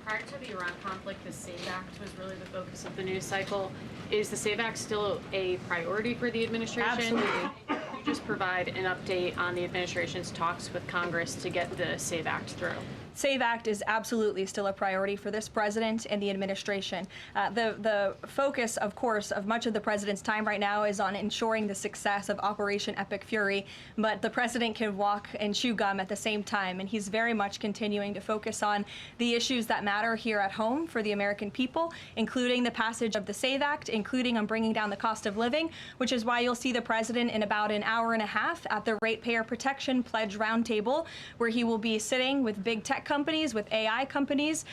Prior to the Iran conflict, the SAVE Act was really the focus of the news cycle. Is the SAVE Act still a priority for the administration? Absolutely. Could you just provide an update on the administration's talks with Congress to get the SAVE Act through? SAVE Act is absolutely still a priority for this president and the administration. The focus, of course, of much of the president's time right now is on ensuring the success of Operation Epic Fury, but the president can walk and chew gum at the same time, and he's very much continuing to focus on the issues that matter here at home for the American people, including the passage of the SAVE Act, including on bringing down the cost of living, which is why you'll see the president in about an hour and a half at the Ratepayer Protection Pledge Roundtable, where he will be sitting with big tech companies, with AI companies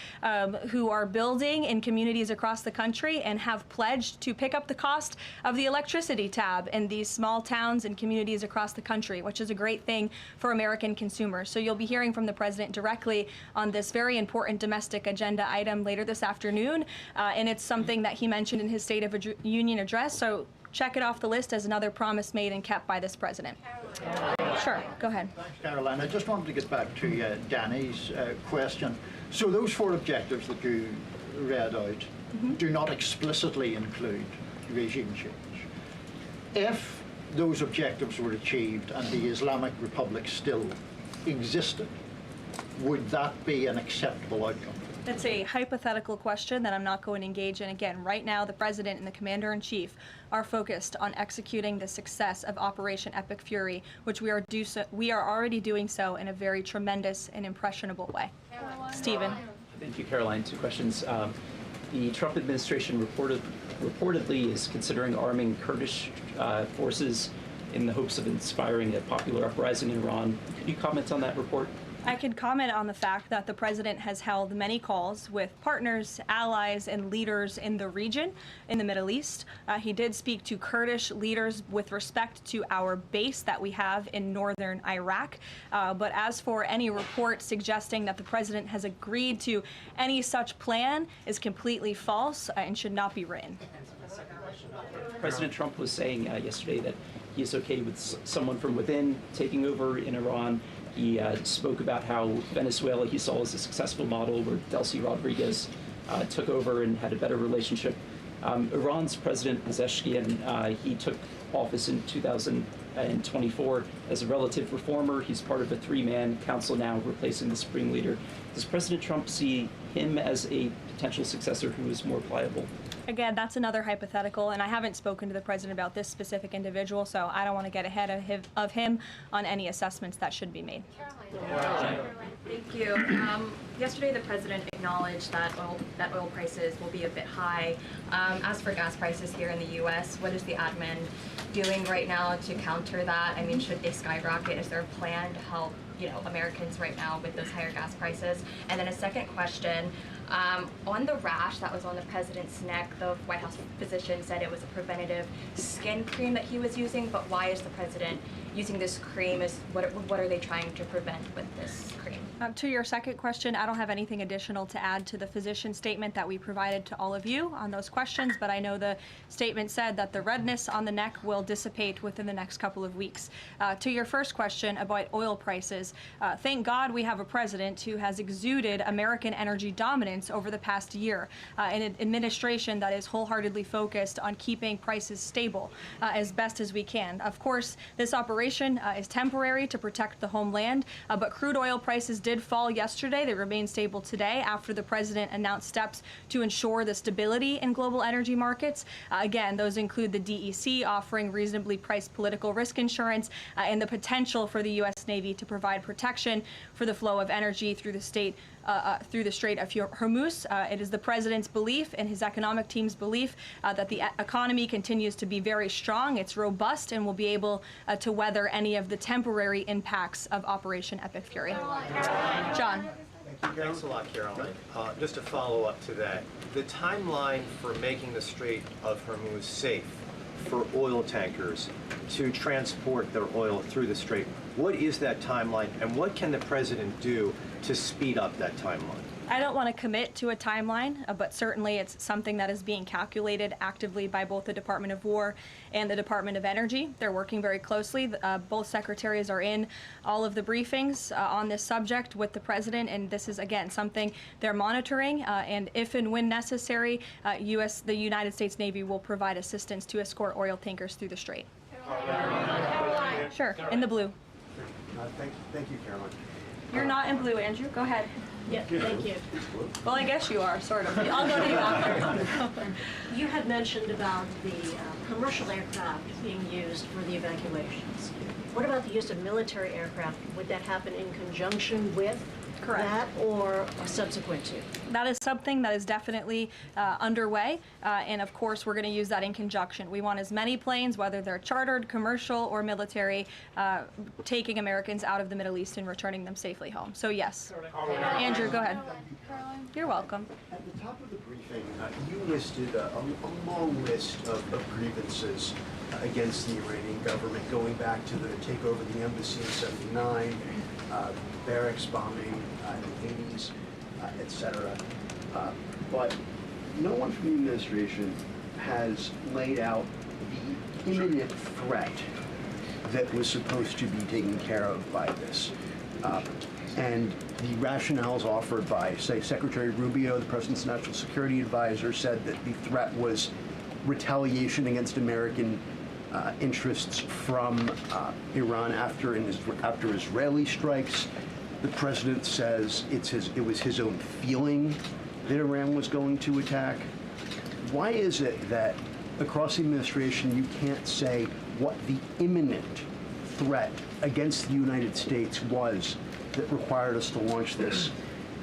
who are building in communities across the country and have pledged to pick up the cost of the electricity tab in these small towns and communities across the country, which is a great thing for American consumers. So you'll be hearing from the president directly on this very important domestic agenda item later this afternoon, and it's something that he mentioned in his State of Union address. So check it off the list as another promise made and kept by this president. Sure, go ahead. Thanks, Caroline. I just wanted to get back to Danny's question. So those 4 objectives that you read out do not explicitly include regime change. If those objectives were achieved and the Islamic Republic still existed, would that be an acceptable outcome? It's a hypothetical question that I'm not going to engage in. Again, right now, the president and the commander-in-chief are focused on executing the success of Operation Epic Fury, which we are already doing so in a very tremendous and impressionable way. Stephen. Thank you, Caroline. 2 questions. The Trump administration reportedly is considering arming Kurdish forces in the hopes of inspiring a popular uprising in Iran. Could you comment on that report? I can comment on the fact that the president has held many calls with partners, allies, and leaders in the region, in the Middle East. He did speak to Kurdish leaders with respect to our base that we have in northern Iraq. But as for any report suggesting that the president has agreed to any such plan is completely false and should not be written. President Trump was saying yesterday that he is okay with someone from within taking over in Iran. He spoke about how Venezuela he saw as a successful model where Delcy Rodriguez took over and had a better relationship. Iran's President Pezeshkian, he took office in 2024 as a relative reformer. He's part of a 3-man council now replacing the supreme leader. Does President Trump see him as a potential successor who is more pliable? Again, that's another hypothetical, and I haven't spoken to the president about this specific individual, so I don't want to get ahead of him on any assessments that should be made. Thank you. Yesterday, the president acknowledged that oil prices will be a bit high. As for gas prices here in the U.S., what is the admin doing right now to counter that? I mean, should they skyrocket? Is there a plan to help Americans right now with those higher gas prices? And then a second question. On the rash that was on the president's neck, the White House physician said it was a preventative skin cream that he was using, but why is the president using this cream? What are they trying to prevent with this cream? To your second question, I don't have anything additional to add to the physician statement that we provided to all of you on those questions, but I know the statement said that the redness on the neck will dissipate within the next couple of weeks. To your first question about oil prices, thank God we have a president who has exuded American energy dominance over the past year, an administration that is wholeheartedly focused on keeping prices stable as best as we can. Of course, this operation is temporary to protect the homeland, but crude oil prices did fall yesterday. They remain stable today after the president announced steps to ensure the stability in global energy markets. Again, those include the DEC offering reasonably priced political risk insurance and the potential for the U.S. Navy to provide protection for the flow of energy through the Strait of Hormuz. It is the president's belief and his economic team's belief that the economy continues to be very strong, it's robust, and will be able to weather any of the temporary impacts of Operation Epic Fury. John. Thanks a lot, Caroline. Just to follow up to that, the timeline for making the Strait of Hormuz safe for oil tankers to transport their oil through the Strait. What is that timeline, and what can the president do to speed up that timeline? I don't want to commit to a timeline, but certainly it's something that is being calculated actively by both the Department of War and the Department of Energy. They're working very closely. Both secretaries are in all of the briefings on this subject with the president, and this is, again, something they're monitoring, and if and when necessary, the United States Navy will provide assistance to escort oil tankers through the Strait. Sure, in the blue. Thank you, Caroline. You're not in blue, Andrew. Go ahead. Yeah, thank you. Well, I guess you are, sort of. I'll go to you after. You had mentioned about the commercial aircraft being used for the evacuations. What about the use of military aircraft? Would that happen in conjunction with that or subsequent to? That is something that is definitely underway, and of course we're going to use that in conjunction. We want as many planes, whether they're chartered, commercial, or military, taking Americans out of the Middle East and returning them safely home. So yes. Andrew, go ahead. You're welcome. At the top of the briefing, you listed a long list of grievances against the Iranian government, going back to the takeover of the embassy in '79, barracks bombing in the 80s, etc. But no one from the administration has laid out the imminent threat that was supposed to be taken care of by this. And the rationales offered by, say, Secretary Rubio, the President's National Security Advisor, said that the threat was retaliation against American interests from Iran after Israeli strikes. The President says it was his own feeling that Iran was going to attack. Why is it that across the administration you can't say what the imminent threat against the United States was that required us to launch this?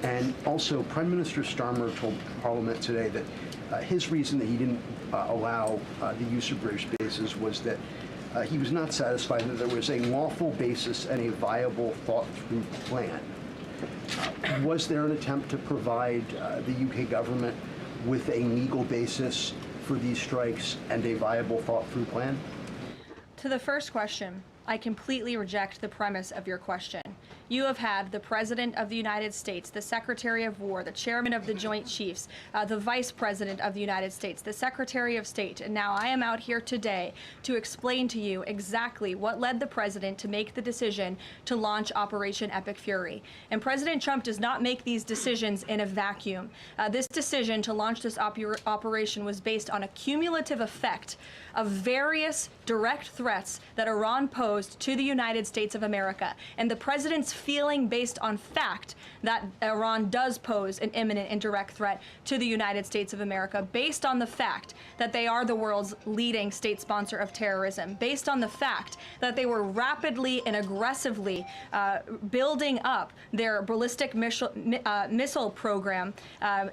And also, Prime Minister Starmer told Parliament today that his reason that he didn't allow the use of British bases was that he was not satisfied that there was a lawful basis and a viable, thought-through plan. Was there an attempt to provide the UK government with a legal basis for these strikes and a viable, thought-through plan? To the first question, I completely reject the premise of your question. You have had the President of the United States, the Secretary of War, the Chairman of the Joint Chiefs, the Vice President of the United States, the Secretary of State, and now I am out here today to explain to you exactly what led the President to make the decision to launch Operation Epic Fury. And President Trump does not make these decisions in a vacuum. This decision to launch this operation was based on a cumulative effect of various direct threats that Iran posed to the United States of America, and the President's feeling based on fact that Iran does pose an imminent and direct threat to the United States of America, based on the fact that they are the world's leading state sponsor of terrorism, based on the fact that they were rapidly and aggressively building up their ballistic missile program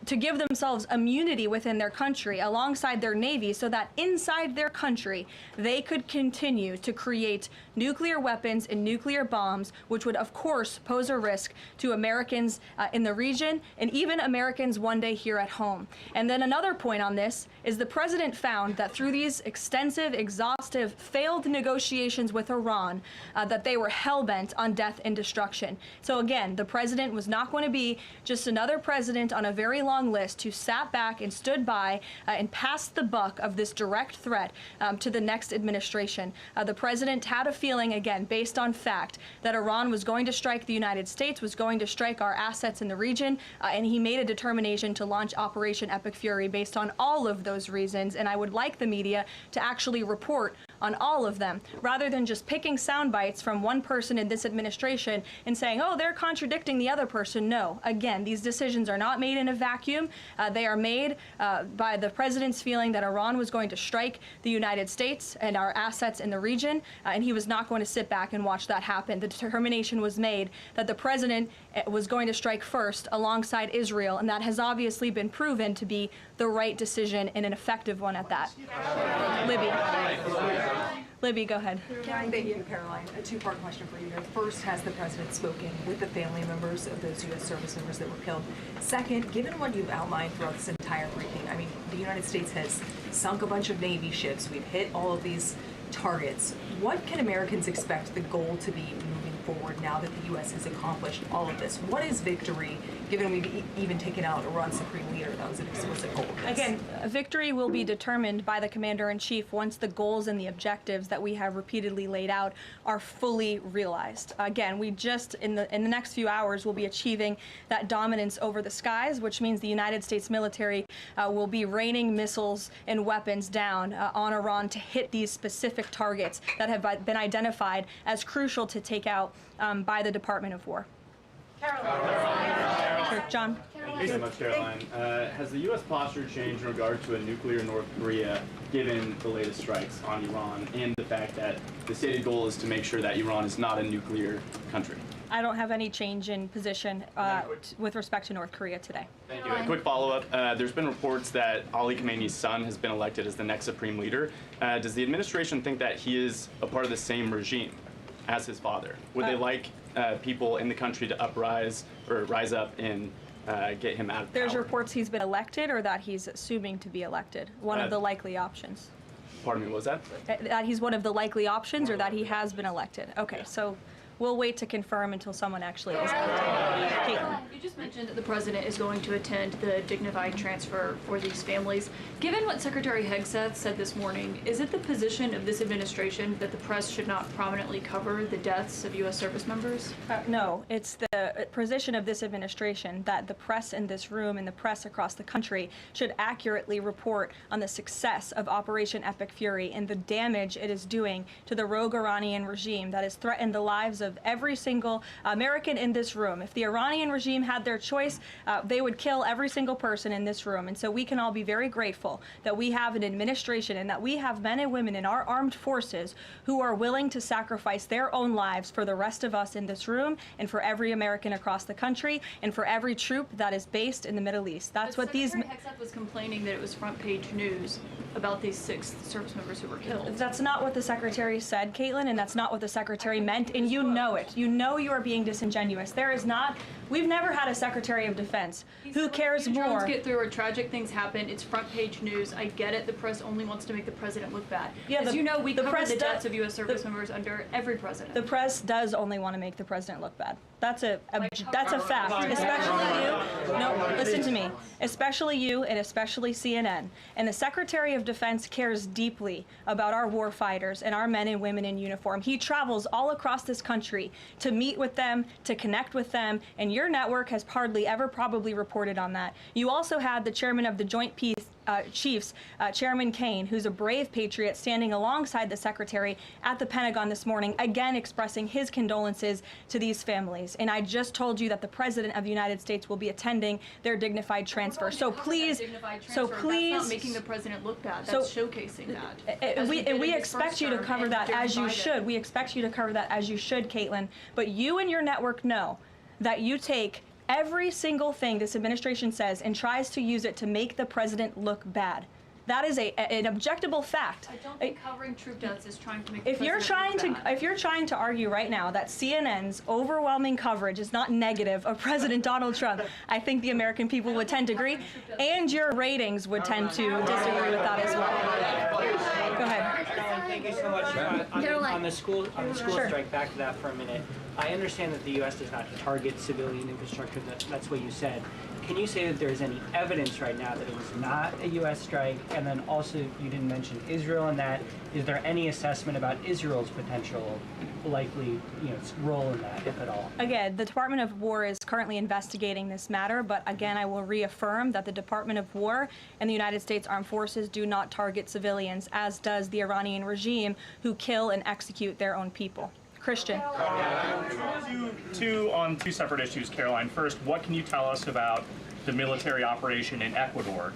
to give themselves immunity within their country alongside their navy, so that inside their country they could continue to create nuclear weapons and nuclear bombs, which would of course pose a risk to Americans in the region and even Americans one day here at home. And then another point on this is the President found that through these extensive, exhaustive, failed negotiations with Iran, that they were hell-bent on death and destruction. So again, the President was not going to be just another president on a very long list who sat back and stood by and passed the buck of this direct threat to the next administration. The President had a feeling, again, based on fact, that Iran was going to strike the United States, was going to strike our assets in the region, and he made a determination to launch Operation Epic Fury based on all of those reasons. And I would like the media to actually report on all of them, rather than just picking sound bites from one person in this administration and saying, oh, they're contradicting the other person. No, again, these decisions are not made in a vacuum. They are made by the President's feeling that Iran was going to strike the United States and our assets in the region, and he was not going to sit back and watch that happen. The determination was made that the President was going to strike first alongside Israel, and that has obviously been proven to be the right decision and an effective one at that. Libby. Libby, go ahead. Thank you, Caroline. A two-part question for you. First, has the president spoken with the family members of those U.S. service members that were killed? Second, given what you've outlined throughout this entire briefing, I mean, the United States has sunk a bunch of Navy ships. We've hit all of these targets. What can Americans expect the goal to be moving forward now that the U.S. has accomplished all of this? What is victory, given we've even taken out Iran's supreme leader? That was an explicit goal. Again, victory will be determined by the commander-in-chief once the goals and the objectives that we have repeatedly laid out are fully realized. Again, we just, in the next few hours, will be achieving that dominance over the skies, which means the United States military will be raining missiles and weapons down on Iran to hit these specific targets that have been identified as crucial to take out by the Department of War. Sure, John. Thank you so much, Caroline. Has the U.S. posture changed in regard to a nuclear North Korea, given the latest strikes on Iran and the fact that the stated goal is to make sure that Iran is not a nuclear country? I don't have any change in position with respect to North Korea today. Thank you. A quick follow-up. There's been reports that Ali Khamenei's son has been elected as the next supreme leader. Does the administration think that he is a part of the same regime as his father? Would they like people in the country to rise up and get him out of There's power? reports he's been elected or that he's assuming to be elected. One of the likely options. Pardon me, what was that? That he's one of the likely options or that he has been elected. Okay, so we'll wait to confirm until someone actually is elected. Caitlin. You just mentioned that the president is going to attend the dignified transfer for these families. Given what Secretary Hegseth said this morning, is it the position of this administration that the press should not prominently cover the deaths of U.S. service members? No, it's the position of this administration that the press in this room and the press across the country should accurately report on the success of Operation Epic Fury and the damage it is doing to the rogue Iranian regime that has threatened the lives of every single American in this room. If the Iranian regime had their choice, they would kill every single person in this room. And so we can all be very grateful that we have an administration and that we have men and women in our armed forces who are willing to sacrifice their own lives for the rest of us in this room and for every American across the country and for every troop that is based in the Middle East. That's what these... Secretary Hegseth was complaining that it was front page news about these 6 service members who were killed. That's not what the secretary said, Caitlin, and that's not what the secretary meant, and you know it. You know you are being disingenuous. There is not... We've never had a Secretary of Defense who cares more. Drones get through or tragic things happen. It's front page news. I get it. The press only wants to make the president look bad. Yeah, As you know, we cover the deaths of U.S. service the- members under every president. The press does only want to make the president look bad. That's a fact. Especially you. No, listen to me. Especially you and especially CNN. And the Secretary of Defense cares deeply about our war fighters and our men and women in uniform. He travels all across this country to meet with them, to connect with them, and your network has hardly ever probably reported on that. You also had the chairman of the Joint Chiefs, Chairman Kane, who's a brave patriot, standing alongside the secretary at the Pentagon this morning, again expressing his condolences to these families. And I just told you that the President of the United States will be attending their dignified transfer. So please, That's not making the president look bad. That's showcasing that. We expect you to cover that as you should. We expect you to cover that as you should, Caitlin. But you and your network know that you take every single thing this administration says and tries to use it to make the president look bad. That is an objectable fact. I don't think covering troop deaths is trying to make the If you're trying to argue right now that CNN's overwhelming coverage is not negative of President Donald Trump, I think the American people would tend to agree, and your ratings would tend to disagree with that as well. Go ahead. Thank you so much. On the school Sure. strike, back to that for a minute. I understand that the U.S. does not target civilian infrastructure. That's what you said. Can you say that there's any evidence right now that it was not a U.S. strike? And then also, you didn't mention Israel in that. Is there any assessment about Israel's potential likely role in that, if at all? Again, the Department of War is currently investigating this matter, but again, I will reaffirm that the Department of War and the United States Armed Forces do not target civilians, as does the Iranian regime, who kill and execute their own people. Christian. Two separate issues, Caroline. First, what can you tell us about the military operation in Ecuador?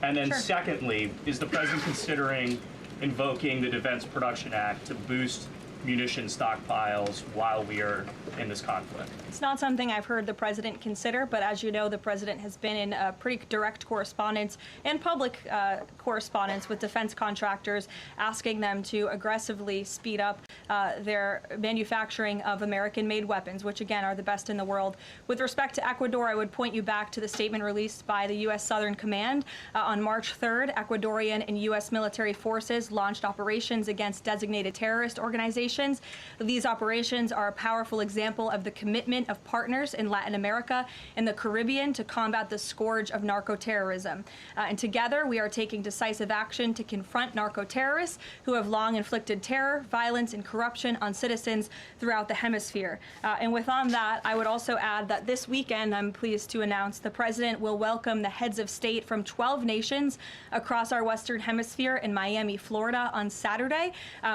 And then secondly, is the president considering invoking the Defense Production Act to boost munition stockpiles while we are in this conflict? It's not something I've heard the president consider, but as you know, the president has been in pretty direct correspondence and public correspondence with defense contractors, asking them to aggressively speed up their manufacturing of American-made weapons, which again are the best in the world. With respect to Ecuador, I would point you back to the statement released by the U.S. Southern Command. On March 3rd, Ecuadorian and U.S. military forces launched operations against designated terrorist organizations. These operations are a powerful example of the commitment of partners in Latin America and the Caribbean to combat the scourge of narco-terrorism. And together, we are taking decisive action to confront narco-terrorists who have long inflicted terror, violence, and corruption on citizens throughout the hemisphere. And with on that, I would also add that this weekend, I'm pleased to announce, the president will welcome the heads of state from 12 nations across our Western Hemisphere in Miami, Florida on Saturday.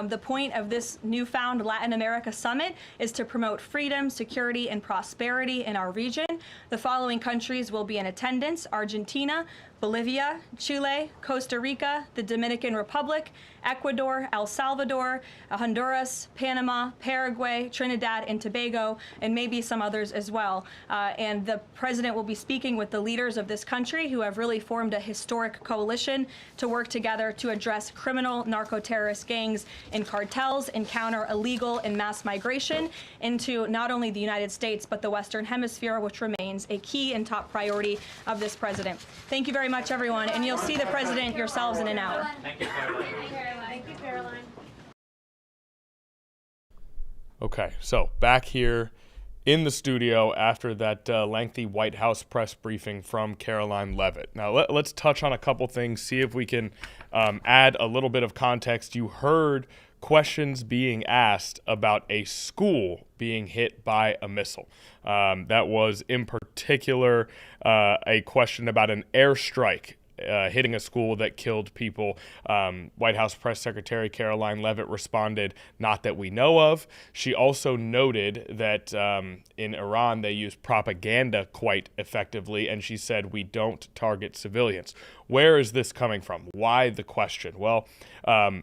The point of this newfound Latin America summit is to promote freedom, security, and prosperity in our region. The following countries will be in attendance: Argentina, Bolivia, Chile, Costa Rica, the Dominican Republic, Ecuador, El Salvador, Honduras, Panama, Paraguay, Trinidad and Tobago, and maybe some others as well. And the president will be speaking with the leaders of this country who have really formed a historic coalition to work together to address criminal narco-terrorist gangs and cartels and counter illegal and mass migration into not only the United States, but the Western Hemisphere, which remains a key and top priority of this president. Thank you very much, everyone, and you'll see the president yourselves in an hour. Thank you, Caroline. Thank you, Caroline. Okay, so back here in the studio after that lengthy White House press briefing from Caroline Leavitt. Now let's touch on a couple things, see if we can add a little bit of context. You heard questions being asked about a school being hit by a missile. That was in particular a question about an airstrike hitting a school that killed people. White House Press Secretary Caroline Leavitt responded, "Not that we know of." She also noted that in Iran they use propaganda quite effectively, and she said, "We don't target civilians." Where is this coming from? Why the question? Well,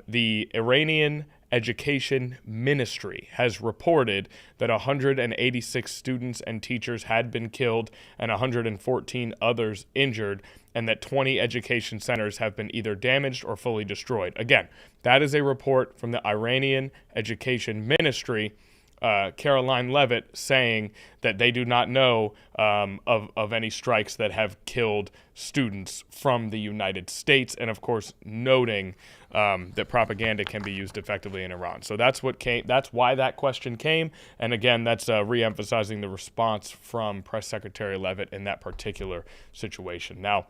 the Iranian Education Ministry has reported that 186 students and teachers had been killed and 114 others injured, and that 20 education centers have been either damaged or fully destroyed. Again, that is a report from the Iranian Education Ministry. Caroline Leavitt saying that they do not know of any strikes that have killed students from the United States, and of course noting that propaganda can be used effectively in Iran. So that's why that question came, and again, that's re-emphasizing the response from Press Secretary Leavitt in that particular situation. Now,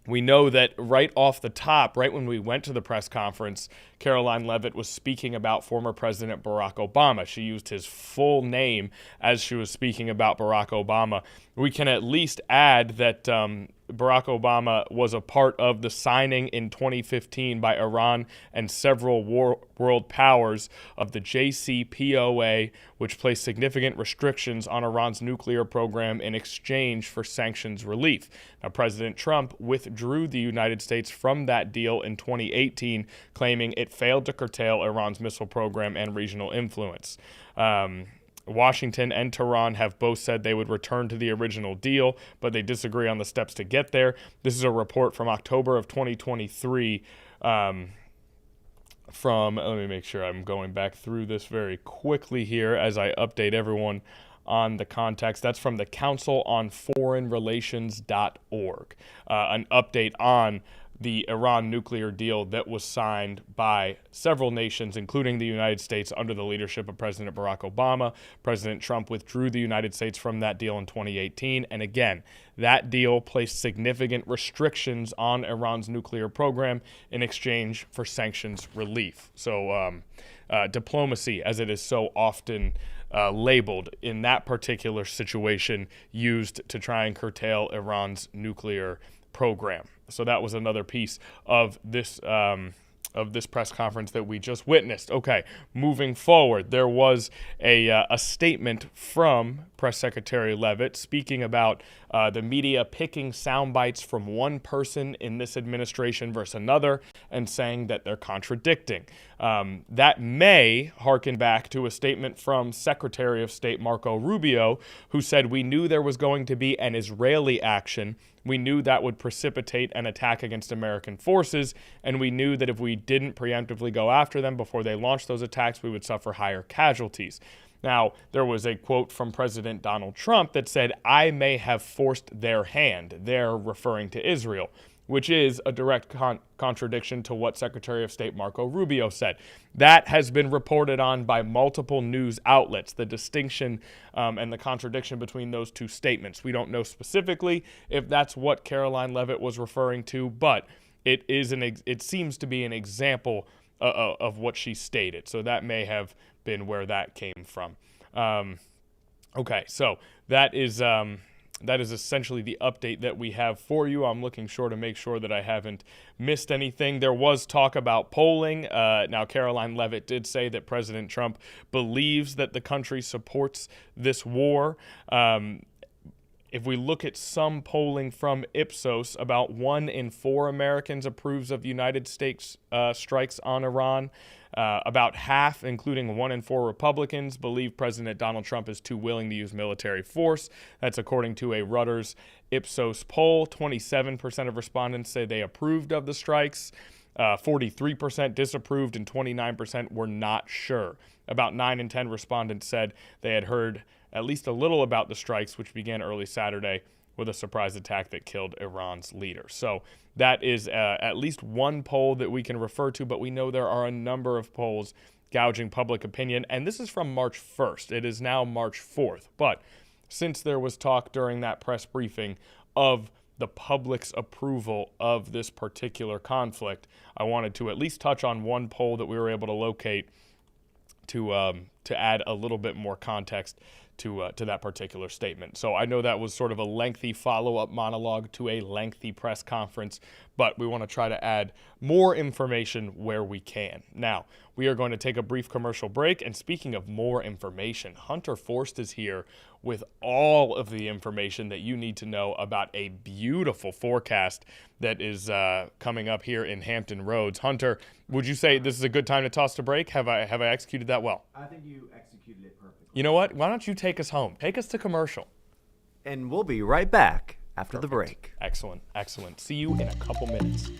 we know that right off the top, right when we went to the press conference, Caroline Leavitt was speaking about former President Barack Obama. She used his full name as she was speaking about Barack Obama. We can at least add that Barack Obama was a part of the signing in 2015 by Iran and several world powers of the JCPOA, which placed significant restrictions on Iran's nuclear program in exchange for sanctions relief. Now, President Trump withdrew the United States from that deal in 2018, claiming it failed to curtail Iran's missile program and regional influence. Washington and Tehran have both said they would return to the original deal, but they disagree on the steps to get there. This is a report from October of 2023 let me make sure I'm going back through this very quickly here as I update everyone on the context. That's from the counciloonforeignrelations.org, an update on the Iran nuclear deal that was signed by several nations, including the United States, under the leadership of President Barack Obama. President Trump withdrew the United States from that deal in 2018. And again, that deal placed significant restrictions on Iran's nuclear program in exchange for sanctions relief. So diplomacy, as it is so often labeled in that particular situation, used to try and curtail Iran's nuclear program. So that was another piece of this press conference that we just witnessed. Okay, moving forward, there was a statement from Press Secretary Leavitt speaking about the media picking sound bites from one person in this administration versus another and saying that they're contradicting. That may harken back to a statement from Secretary of State Marco Rubio, who said, "We knew there was going to be an Israeli action. We knew that would precipitate an attack against American forces, and we knew that if we didn't preemptively go after them before they launched those attacks, we would suffer higher casualties." Now, there was a quote from President Donald Trump that said, "I may have forced their hand," they're referring to Israel, which is a direct contradiction to what Secretary of State Marco Rubio said. That has been reported on by multiple news outlets, the distinction and the contradiction between those two statements. We don't know specifically if that's what Caroline Leavitt was referring to, but it seems to be an example of what she stated. So that may have been where that came from. Okay, so that is essentially the update that we have for you. I'm looking to make sure that I haven't missed anything. There was talk about polling. Now, Caroline Leavitt did say that President Trump believes that the country supports this war. If we look at some polling from Ipsos, about 1 in 4 Americans approves of United States strikes on Iran. About half, including 1 in 4 Republicans, believe President Donald Trump is too willing to use military force. That's according to a Reuters Ipsos poll. 27% of respondents say they approved of the strikes. 43% disapproved, and 29% were not sure. About 9 in 10 respondents said they had heard at least a little about the strikes, which began early Saturday with a surprise attack that killed Iran's leader. So that is at least one poll that we can refer to, but we know there are a number of polls gouging public opinion, and this is from March 1st. It is now March 4th, but since there was talk during that press briefing of the public's approval of this particular conflict, I wanted to at least touch on one poll that we were able to locate to add a little bit more context to that particular statement. So I know that was sort of a lengthy follow-up monologue to a lengthy press conference, but we want to try to add more information where we can. Now, we are going to take a brief commercial break, and speaking of more information, Hunter Forst is here with all of the information that you need to know about a beautiful forecast that is coming up here in Hampton Roads. Hunter, would you say this is a good time to toss to break? Have I executed that well? I think you executed it perfectly. You know what? Why don't you take us home? Take us to commercial. And we'll be right back after the break. Excellent, excellent. See you in a couple minutes.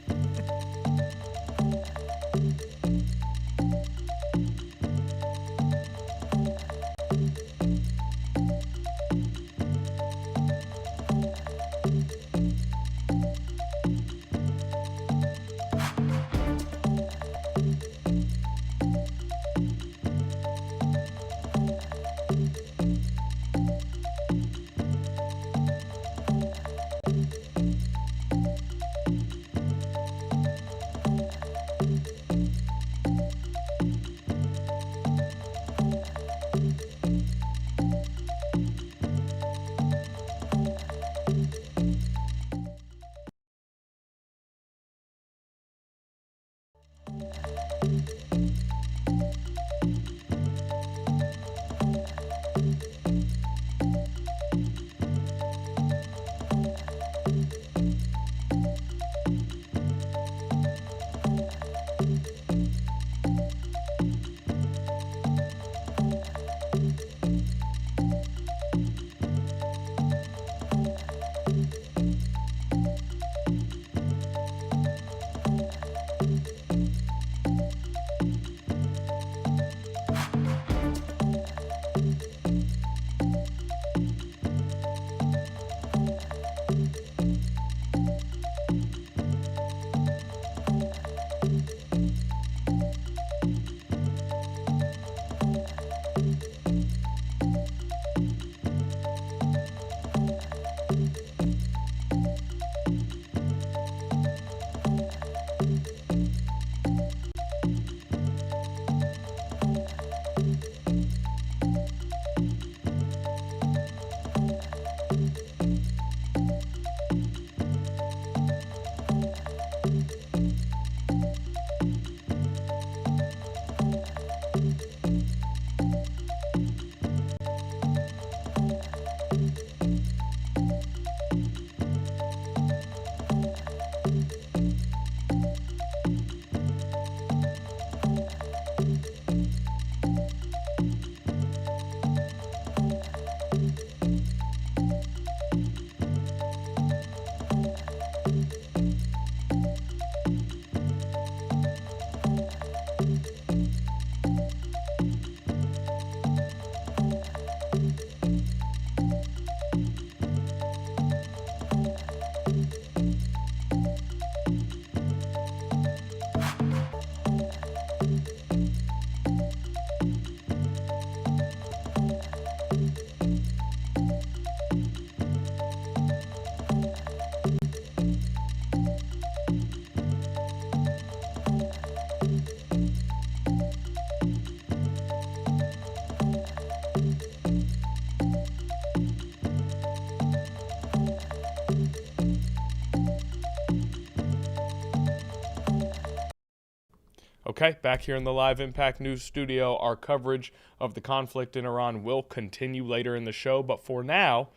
Okay, back here in the Live Impact News studio, our coverage of the conflict in Iran will continue later in the show, but for now,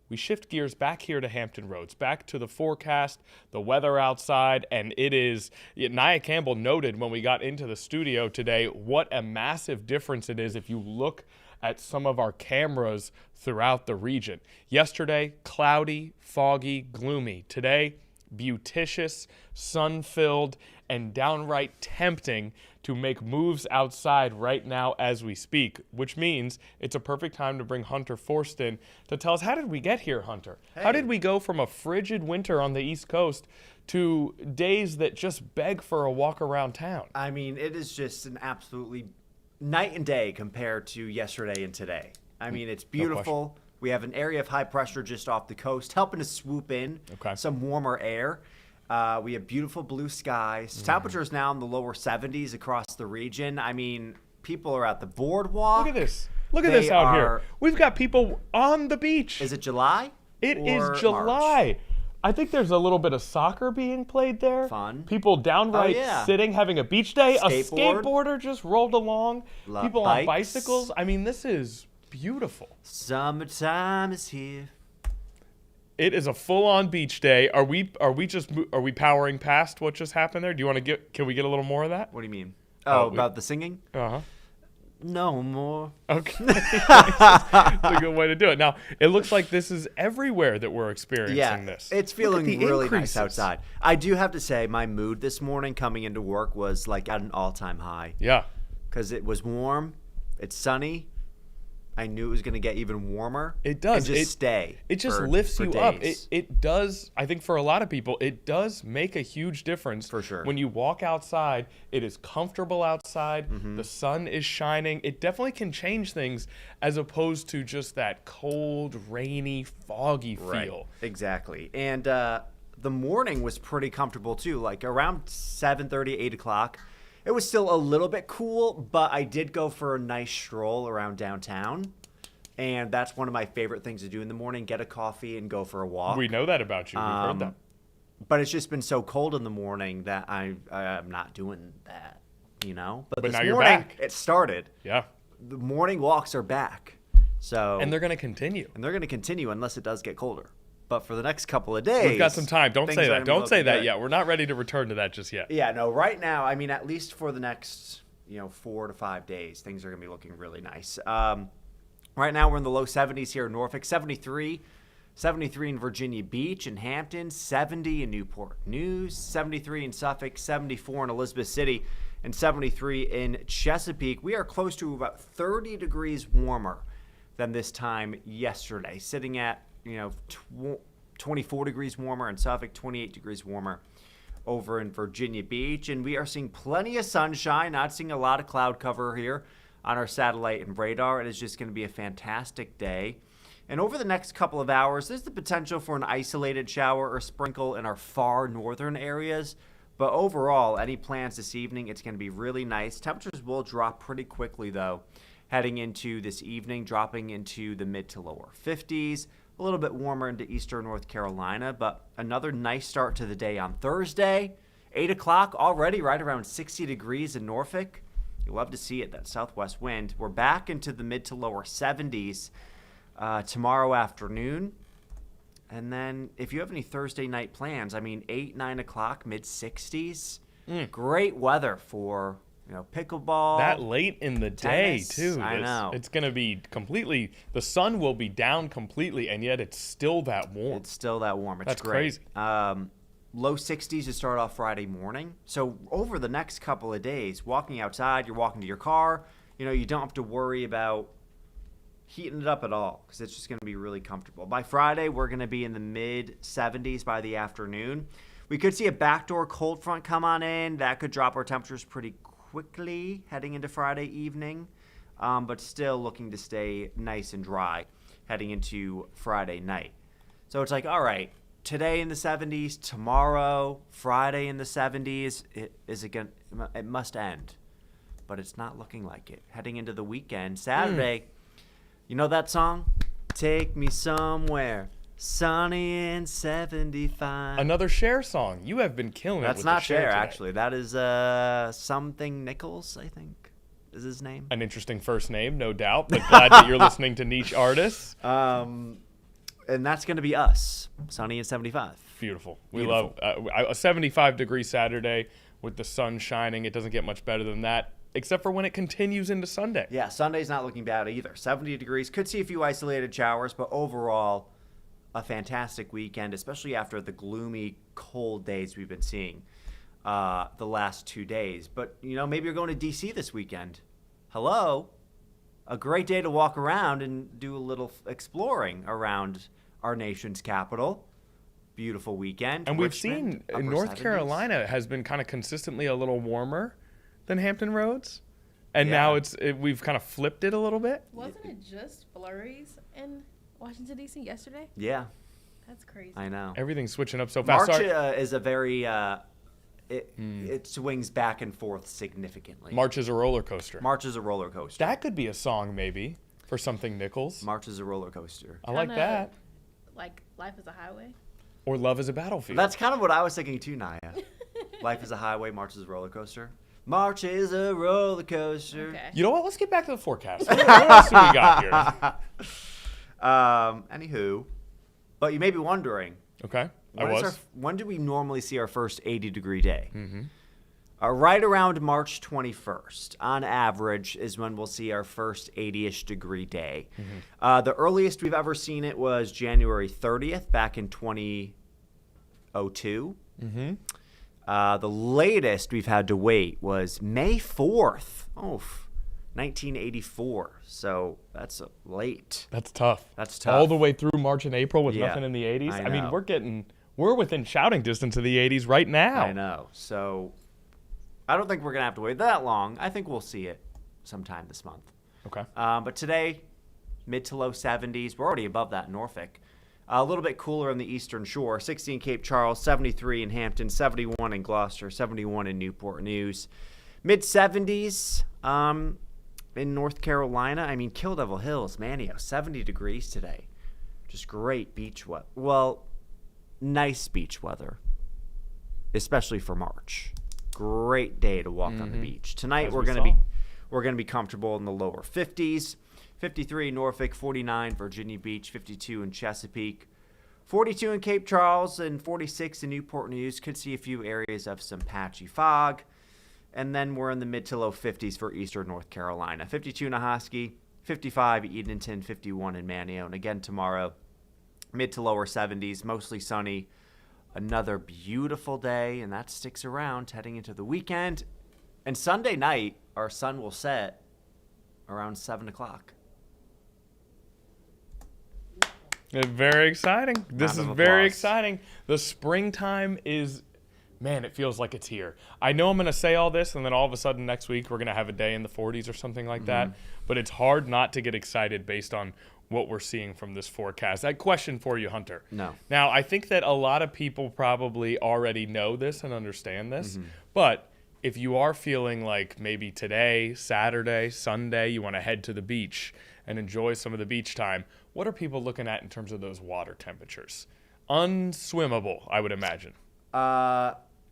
we shift gears back here to Hampton Roads, back to the forecast, the weather outside, and it is, Nia Campbell noted when we got into the studio today what a massive difference it is if you look at some of our cameras throughout the region. Yesterday, cloudy, foggy, gloomy. Today, beauticious, sun-filled, and downright tempting to make moves outside right now as we speak, which means it's a perfect time to bring Hunter Forst in to tell us, how did we get here, Hunter? Hey. How did we go from a frigid winter on the East Coast to days that just beg for a walk around town? I mean, it is just an absolutely night and day compared to yesterday and today. I mean, it's beautiful. We have an area of high pressure just off the coast helping to swoop in some warmer air. We have beautiful blue skies. Temperatures now in the lower 70s across the region. I mean, people are at the boardwalk. Look at this. Look at this out here. We've got people on the beach. Is it July? It is July. March? I think there's a little bit of soccer being played there. Fun. People downright sitting, having a beach day. A skateboarder just rolled along. People on bicycles. I mean, this is beautiful. Summertime is here. It is a full-on beach day. Are we powering past what just happened there? Do you want to can we get a little more of that? What do you mean? About the singing? Uh-huh. No more. Okay. That's a good way to do it. Now, it looks like this is everywhere that we're experiencing this. It's feeling really nice outside. I do have to say, my mood this morning coming into work was like at an all-time high. Yeah. Because it was warm. It's sunny. I knew it was going to get even warmer. It does. And just stay. It just lifts you up. It does. I think for a lot of people, it does make a huge difference. For sure. When you walk outside, it is comfortable outside. The sun is shining. It definitely can change things as opposed to just that cold, rainy, foggy feel. Exactly. And the morning was pretty comfortable too. Like around 7:30, 8 o'clock. It was still a little bit cool, but I did go for a nice stroll around downtown. And that's one of my favorite things to do in the morning, get a coffee and go for a walk. We know that about you. We've heard that. But it's just been so cold in the morning that I'm not doing that, you know? But this now you're morning, back. It started. Yeah. The morning walks are back. And they're going to continue. And they're going to continue unless it does get colder. But for the next couple of days, we've got some time. Don't say that. Don't say that good. yet. We're not ready to return to that just yet. Yeah, no. Right now, I mean, at least for the next 4 to 5 days, things are going to be looking really nice. Right now, we're in the low 70s here in Norfolk, 73 in Virginia Beach and Hampton, 70 in Newport News, 73 in Suffolk, 74 in Elizabeth City, and 73 in Chesapeake. We are close to about 30 degrees warmer than this time yesterday, sitting at 24 degrees warmer in Suffolk, 28 degrees warmer over in Virginia Beach. And we are seeing plenty of sunshine, not seeing a lot of cloud cover here on our satellite and radar. It is just going to be a fantastic day. And over the next couple of hours, there's the potential for an isolated shower or sprinkle in our far northern areas. But overall, any plans this evening, it's going to be really nice. Temperatures will drop pretty quickly, though, heading into this evening, dropping into the mid to lower 50s. A little bit warmer into eastern North Carolina, but another nice start to the day on Thursday. 8 o'clock already, right around 60 degrees in Norfolk. You love to see it, that southwest wind. We're back into the mid to lower 70s tomorrow afternoon. And then if you have any Thursday night plans, I mean, 8, 9 o'clock, mid 60s. Great weather for pickleball. That late in the tennis, day, too. I know. It's going to be completely, the sun will be down completely, and yet it's still that warm. It's still that warm. It's That's great. crazy. Low 60s to start off Friday morning. So over the next couple of days, walking outside, you're walking to your car, you don't have to worry about heating it up at all because it's just going to be really comfortable. By Friday, we're going to be in the mid 70s by the afternoon. We could see a backdoor cold front come on in. That could drop our temperatures pretty quickly heading into Friday evening, but still looking to stay nice and dry heading into Friday night. So it's like, all right, today in the 70s, tomorrow, Friday in the 70s, it must end. But it's not looking like it. Heading into the weekend, Saturday, you know that song? Take me somewhere Sunny and 75. Another Cher song. You have been killing it. That's with not the Cher Cher, today. actually. That is something Nichols, I think, is his name. An interesting first name, no doubt. But glad that you're listening to niche artists. And that's going to be us. Sunny and 75. Beautiful. We Beautiful. love a 75-degree Saturday with the sun shining. It doesn't get much better than that, except for when it continues into Sunday. Yeah, Sunday's not looking bad either. 70 degrees. Could see a few isolated showers, but overall, a fantastic weekend, especially after the gloomy, cold days we've been seeing the last 2 days. But, maybe you're going to D.C. this weekend. Hello? A great day to walk around and do a little exploring around our nation's capital. Beautiful weekend. And we've Richmond, seen upper North 70s. Carolina has been kind of consistently a little warmer than Hampton Roads. And Yeah. now we've kind of flipped it a little bit. Wasn't it just flurries in Washington, D.C. yesterday? Yeah. That's crazy. I know. Everything's switching up so fast. March Sorry. is a very it swings back and forth significantly. March is a roller coaster. March is a roller coaster. That could be a song maybe for something Nichols. March is a roller coaster. I like Kinda that. Like Life is a Highway. Or Love is a Battlefield. That's kind of what I was thinking too, Naya. Life is a highway, March is a roller coaster. March is a roller coaster. Okay. You know what? Let's get back to the forecast. What else do we got here? Anywho, but you may be wondering. Okay, When do we normally see our first 80-degree day? Mm-hmm. Right around March 21st, on average, is when we'll see our first 80-ish degree day. Mm-hmm. The earliest we've ever seen it was January 30th, back in 2002. Mm-hmm. The latest we've had to wait was May 4th. 1984. So that's late. That's tough. That's tough. All the way through March and April with Yeah, nothing in the 80s. I I mean, know. we're within shouting distance of the 80s right now. I know. So I don't think we're going to have to wait that long. I think we'll see it sometime this month. Okay. But today, mid to low 70s. We're already above that in Norfolk. A little bit cooler on the Eastern Shore. 60 in Cape Charles, 73 in Hampton, 71 in Gloucester, 71 in Newport News. Mid 70s in North Carolina. I mean, Kill Devil Hills, Manio, 70 degrees today. Just great beach weather. Well, nice beach weather, especially for March. Great day to walk on the beach. Tonight As we're we going saw. to be comfortable in the lower 50s. 53 in Norfolk, 49 Virginia Beach, 52 in Chesapeake, 42 in Cape Charles, and 46 in Newport News. Could see a few areas of some patchy fog. And then we're in the mid to low 50s for eastern North Carolina. 52 in Ahoskie, 55 Edenton, 51 in Manio. And again tomorrow, mid to lower 70s, mostly sunny. Another beautiful day, and that sticks around heading into the weekend. And Sunday night, our sun will set around 7 o'clock. Very exciting. This Round is of very applause. exciting. The springtime is, man, it feels like it's here. I know I'm going to say all this, and then all of a sudden next week we're going to have a day in the 40s or something like that. But it's hard not to get excited based on what we're seeing from this forecast. That question for you, Hunter. No. Now, I think that a lot of people probably already know this and understand this. But if you are feeling like maybe today, Saturday, Sunday, you want to head to the beach and enjoy some of the beach time, what are people looking at in terms of those water temperatures? Unswimmable, I would imagine.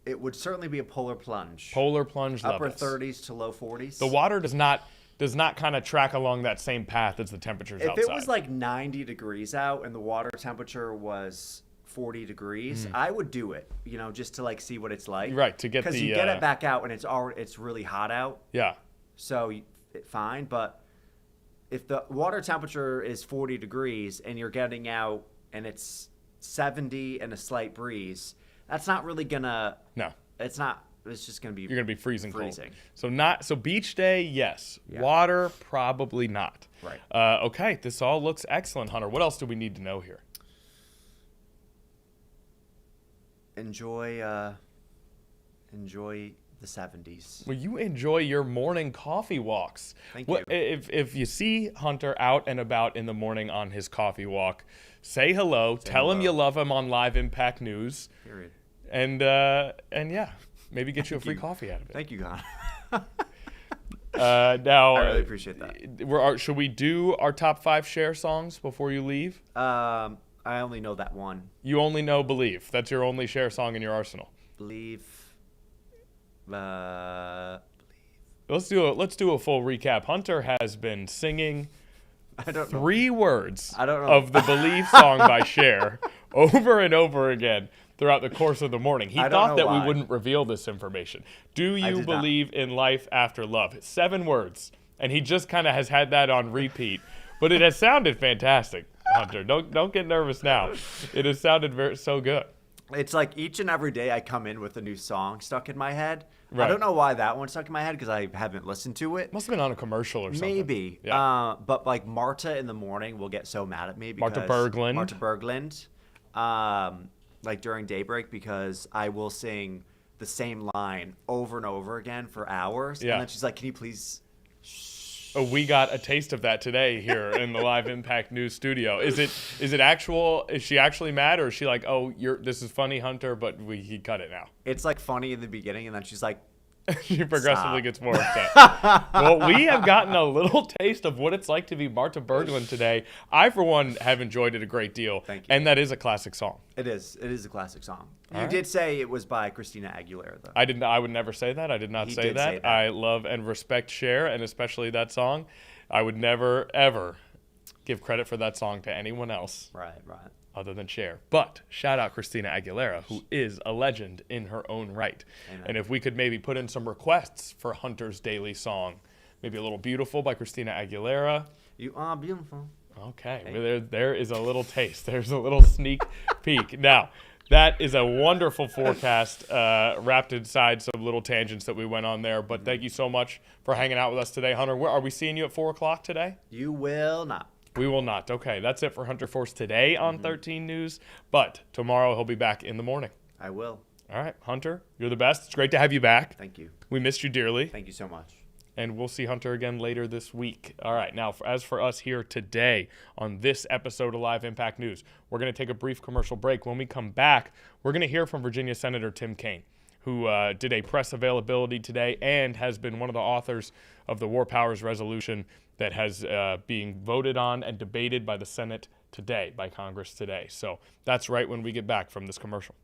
It would certainly be a polar plunge. Polar plunge Upper levels. 30s to low 40s. The water does not kind of track along that same path as the temperatures If outside. it was like 90 degrees out and the water temperature was 40 degrees, I would do it, just to like see what it's like. Right, to get Because you get it back out and it's really hot out. Yeah. So fine, but if the water temperature is 40 degrees and you're getting out and it's 70 and a slight breeze, that's not really gonna. No. It's not. It's just gonna be. You're gonna be freezing cold. Freezing. So beach day, yes. Yeah. Water, probably not. Right. Okay, this all looks excellent, Hunter. What else do we need to know here? Enjoy the 70s. Well, you enjoy your morning coffee walks. Thank you. If you see Hunter out and about in the morning on his coffee walk, say hello. Tell him you love him on Live Impact News. Period. And yeah, maybe get you a free coffee out of it. Thank you, God. Now, I really appreciate that. Should we do our top 5 share songs before you leave? I only know that one. You only know Believe. That's your only Cher song in your arsenal. Believe. Let's do a full recap. Hunter has been singing I don't know. 3 words I don't know. of the Believe song by Cher over and over again throughout the course of the morning. He thought that we wouldn't reveal this information. Do you believe in life after love? 7 words. And he just kind of has had that on repeat. But it has sounded fantastic, Hunter. Don't get nervous now. It has sounded so good. It's like each and every day I come in with a new song stuck in my head. Right. I don't know why that one stuck in my head because I haven't listened to it. Must have been on a commercial or something. Maybe. Yeah. But like Marta in the morning will get so mad at me because Marta Berglund. Marta Berglund. Like during daybreak because I will sing the same line over and over again for hours. Yeah. And then she's like, "Can you please?" Oh, we got a taste of that today here in the Live Impact News studio. Is it actual? Is she actually mad, or is she like, "Oh, this is funny, Hunter, but he cut it now"? It's like funny in the beginning, and then she's like, she progressively "Stop." gets more upset. Well, we have gotten a little taste of what it's like to be Marta Berglund today. I, for one, have enjoyed it a great deal. Thank you. And that is a classic song. It is. It is a classic song. All You right. did say it was by Christina Aguilera, though. I would never say that. I did not He say did that. say that. I love and respect Cher, and especially that song. I would never, ever give credit for that song to anyone else. Right. Other than Cher. But shout out Christina Aguilera, who is a legend in her own right. Amen. And if we could maybe put in some requests for Hunter's daily song, maybe a little Beautiful by Christina Aguilera. You are beautiful. Okay, well, there is a little taste. There's a little sneak peek. Now, that is a wonderful forecast wrapped inside some little tangents that we went on there. But thank you so much for hanging out with us today, Hunter. Where are we seeing you at 4 o'clock today? You will not. We will not. Okay, that's it for Hunter Force today on 13 News. But tomorrow he'll be back in the morning. I will. All right, Hunter, you're the best. It's great to have you back. Thank you. We missed you dearly. Thank you so much. And we'll see Hunter again later this week. All right, now, as for us here today on this episode of Live Impact News, we're going to take a brief commercial break. When we come back, we're going to hear from Virginia Senator Tim Kaine, who did a press availability today and has been one of the authors of the War Powers Resolution that has being voted on and debated by the Senate today, by Congress today. So that's right when we get back from this commercial.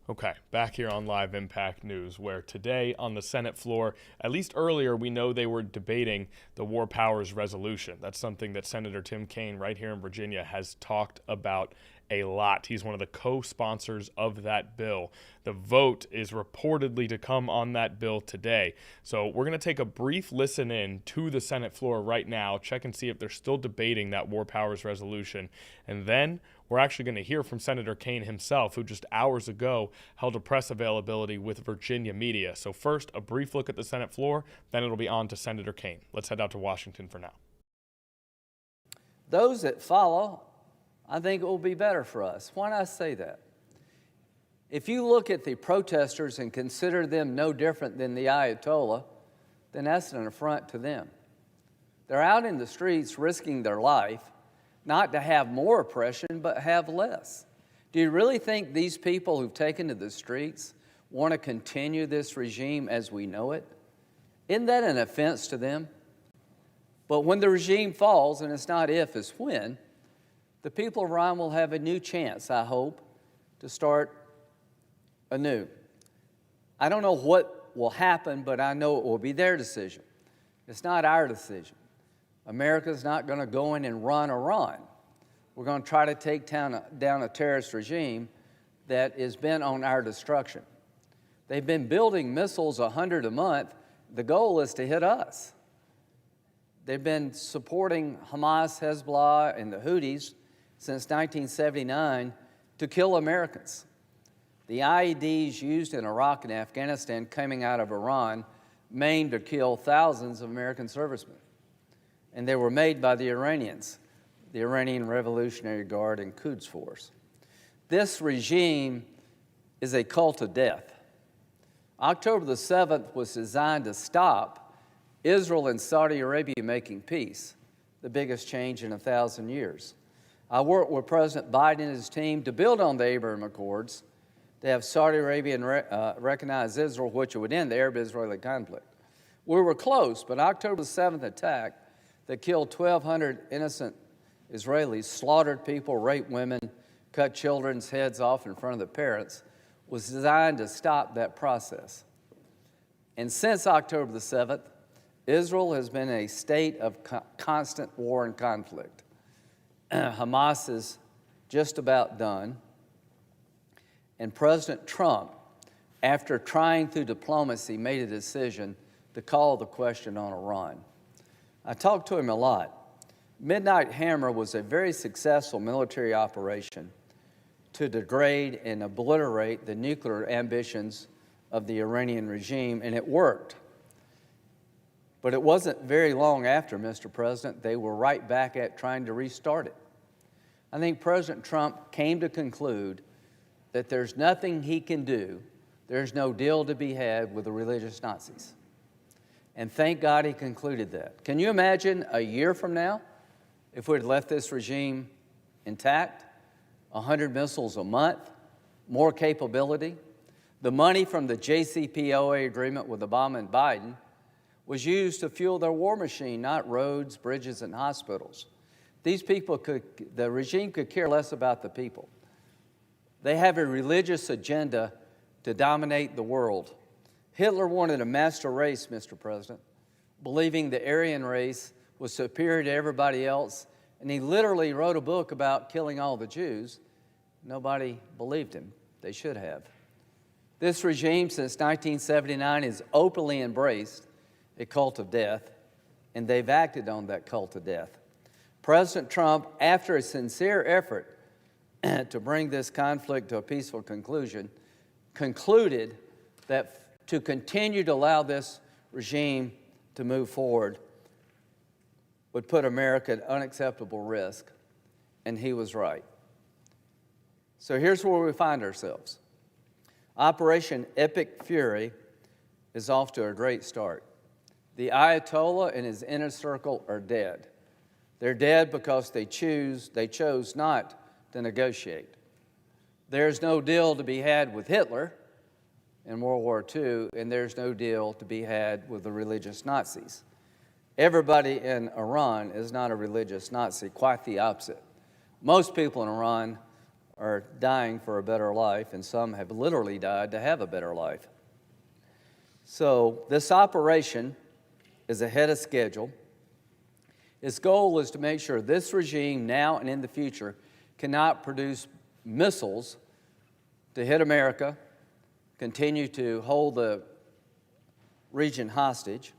Okay, back here on Live Impact News, where today on the Senate floor, at least earlier, we know they were debating the War Powers Resolution. That's something that Senator Tim Kaine right here in Virginia has talked about a lot. He's one of the co-sponsors of that bill. The vote is reportedly to come on that bill today. So we're going to take a brief listen in to the Senate floor right now, check and see if they're still debating that war powers resolution. And then we're actually going to hear from Senator Kaine himself, who just hours ago held a press availability with Virginia media. So first, a brief look at the Senate floor, then it'll be on to Senator Kaine. Let's head out to Washington for now. Those that follow, I think it will be better for us. Why do I say that? If you look at the protesters and consider them no different than the Ayatollah, then that's an affront to them. They're out in the streets risking their life, not to have more oppression, but have less. Do you really think these people who've taken to the streets want to continue this regime as we know it? Isn't that an offense to them? But when the regime falls, and it's not if, it's when, the people of Iran will have a new chance, I hope, to start anew. I don't know what will happen, but I know it will be their decision. It's not our decision. America's not going to go in and run Iran. We're going to try to take down a terrorist regime that is bent on our destruction. They've been building missiles 100 a month. The goal is to hit us. They've been supporting Hamas, Hezbollah, and the Houthis since 1979 to kill Americans. The IEDs used in Iraq and Afghanistan coming out of Iran aimed to kill thousands of American servicemen. And they were made by the Iranians, the Iranian Revolutionary Guard and Quds Force. This regime is a cult of death. October the 7th was designed to stop Israel and Saudi Arabia making peace, the biggest change in 1,000 years. I worked with President Biden and his team to build on the Abraham Accords, to have Saudi Arabia recognize Israel, which would end the Arab-Israeli conflict. We were close, but October 7th attack that killed 1,200 innocent Israelis, slaughtered people, raped women, cut children's heads off in front of the parents, was designed to stop that process. And since October the 7th, Israel has been in a state of constant war and conflict. Hamas is just about done. And President Trump, after trying through diplomacy, made a decision to call the question on Iran. I talked to him a lot. Midnight Hammer was a very successful military operation to degrade and obliterate the nuclear ambitions of the Iranian regime, and it worked. But it wasn't very long after, Mr. President, they were right back at trying to restart it. I think President Trump came to conclude that there's nothing he can do, there's no deal to be had with the religious Nazis. And thank God he concluded that. Can you imagine a year from now if we'd left this regime intact? 100 missiles a month, more capability. The money from the JCPOA agreement with Obama and Biden was used to fuel their war machine, not roads, bridges, and hospitals. The regime could care less about the people. They have a religious agenda to dominate the world. Hitler wanted a master race, Mr. President, believing the Aryan race was superior to everybody else, and he literally wrote a book about killing all the Jews. Nobody believed him. They should have. This regime, since 1979, has openly embraced a cult of death, and they've acted on that cult of death. President Trump, after a sincere effort to bring this conflict to a peaceful conclusion, concluded that to continue to allow this regime to move forward would put America at unacceptable risk, and he was right. So here's where we find ourselves. Operation Epic Fury is off to a great start. The Ayatollah and his inner circle are dead. They're dead because they chose not to negotiate. There's no deal to be had with Hitler in World War II, and there's no deal to be had with the religious Nazis. Everybody in Iran is not a religious Nazi, quite the opposite. Most people in Iran are dying for a better life, and some have literally died to have a better life. So this operation is ahead of schedule. Its goal is to make sure this regime, now and in the future, cannot produce missiles to hit America, continue to hold the region hostage,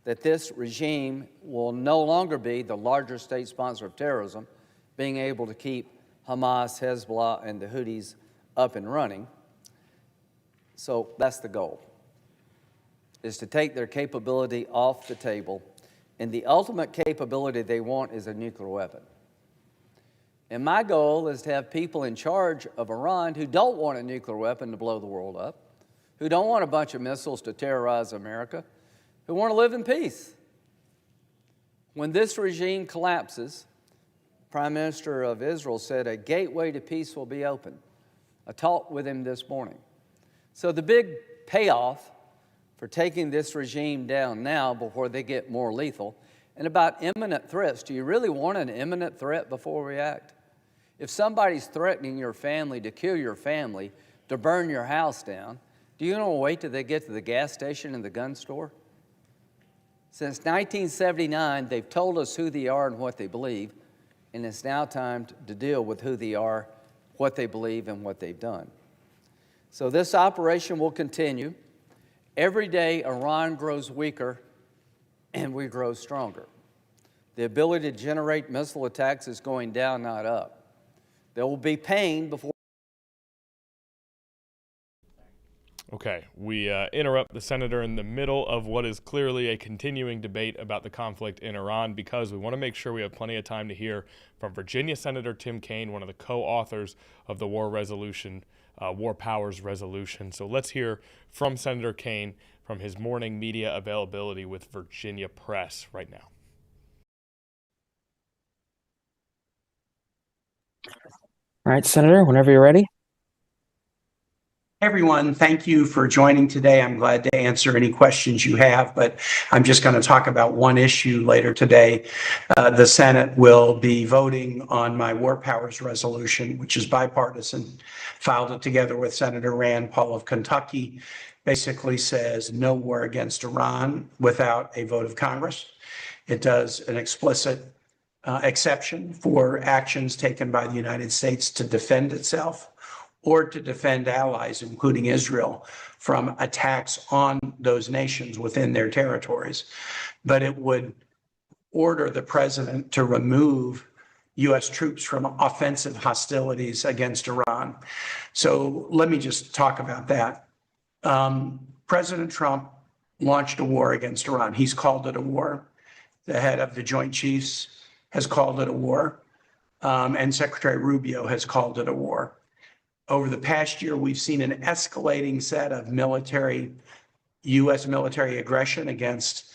that this regime will no longer be the larger state sponsor of terrorism, being able to keep Hamas, Hezbollah, and the Houthis up and running. So that's the goal, is to take their capability off the table. And the ultimate capability they want is a nuclear weapon. And my goal is to have people in charge of Iran who don't want a nuclear weapon to blow the world up, who don't want a bunch of missiles to terrorize America, who want to live in peace. When this regime collapses, the Prime Minister of Israel said a gateway to peace will be open. I talked with him this morning. So the big payoff for taking this regime down now before they get more lethal, and about imminent threats. Do you really want an imminent threat before we act? If somebody's threatening your family to kill your family, to burn your house down, do you want to wait till they get to the gas station and the gun store? Since 1979, they've told us who they are and what they believe, and it's now time to deal with who they are, what they believe, and what they've done. So this operation will continue. Every day, Iran grows weaker, and we grow stronger. The ability to generate missile attacks is going down, not up. There will be pain before. Okay, we interrupt the senator in the middle of what is clearly a continuing debate about the conflict in Iran because we want to make sure we have plenty of time to hear from Virginia Senator Tim Kaine, one of the co-authors of the War Powers Resolution. So let's hear from Senator Kaine from his morning media availability with Virginia Press right now. All right, Senator, whenever you're ready. Hey everyone, thank you for joining today. I'm glad to answer any questions you have, but I'm just going to talk about one issue later today. The Senate will be voting on my War Powers Resolution, which is bipartisan, filed it together with Senator Rand Paul of Kentucky. Basically says no war against Iran without a vote of Congress. It does an explicit exception for actions taken by the United States to defend itself or to defend allies, including Israel, from attacks on those nations within their territories. But it would order the president to remove U.S. troops from offensive hostilities against Iran. So let me just talk about that. President Trump launched a war against Iran. He's called it a war. The head of the Joint Chiefs has called it a war, and Secretary Rubio has called it a war. Over the past year, we've seen an escalating set of U.S. military aggression against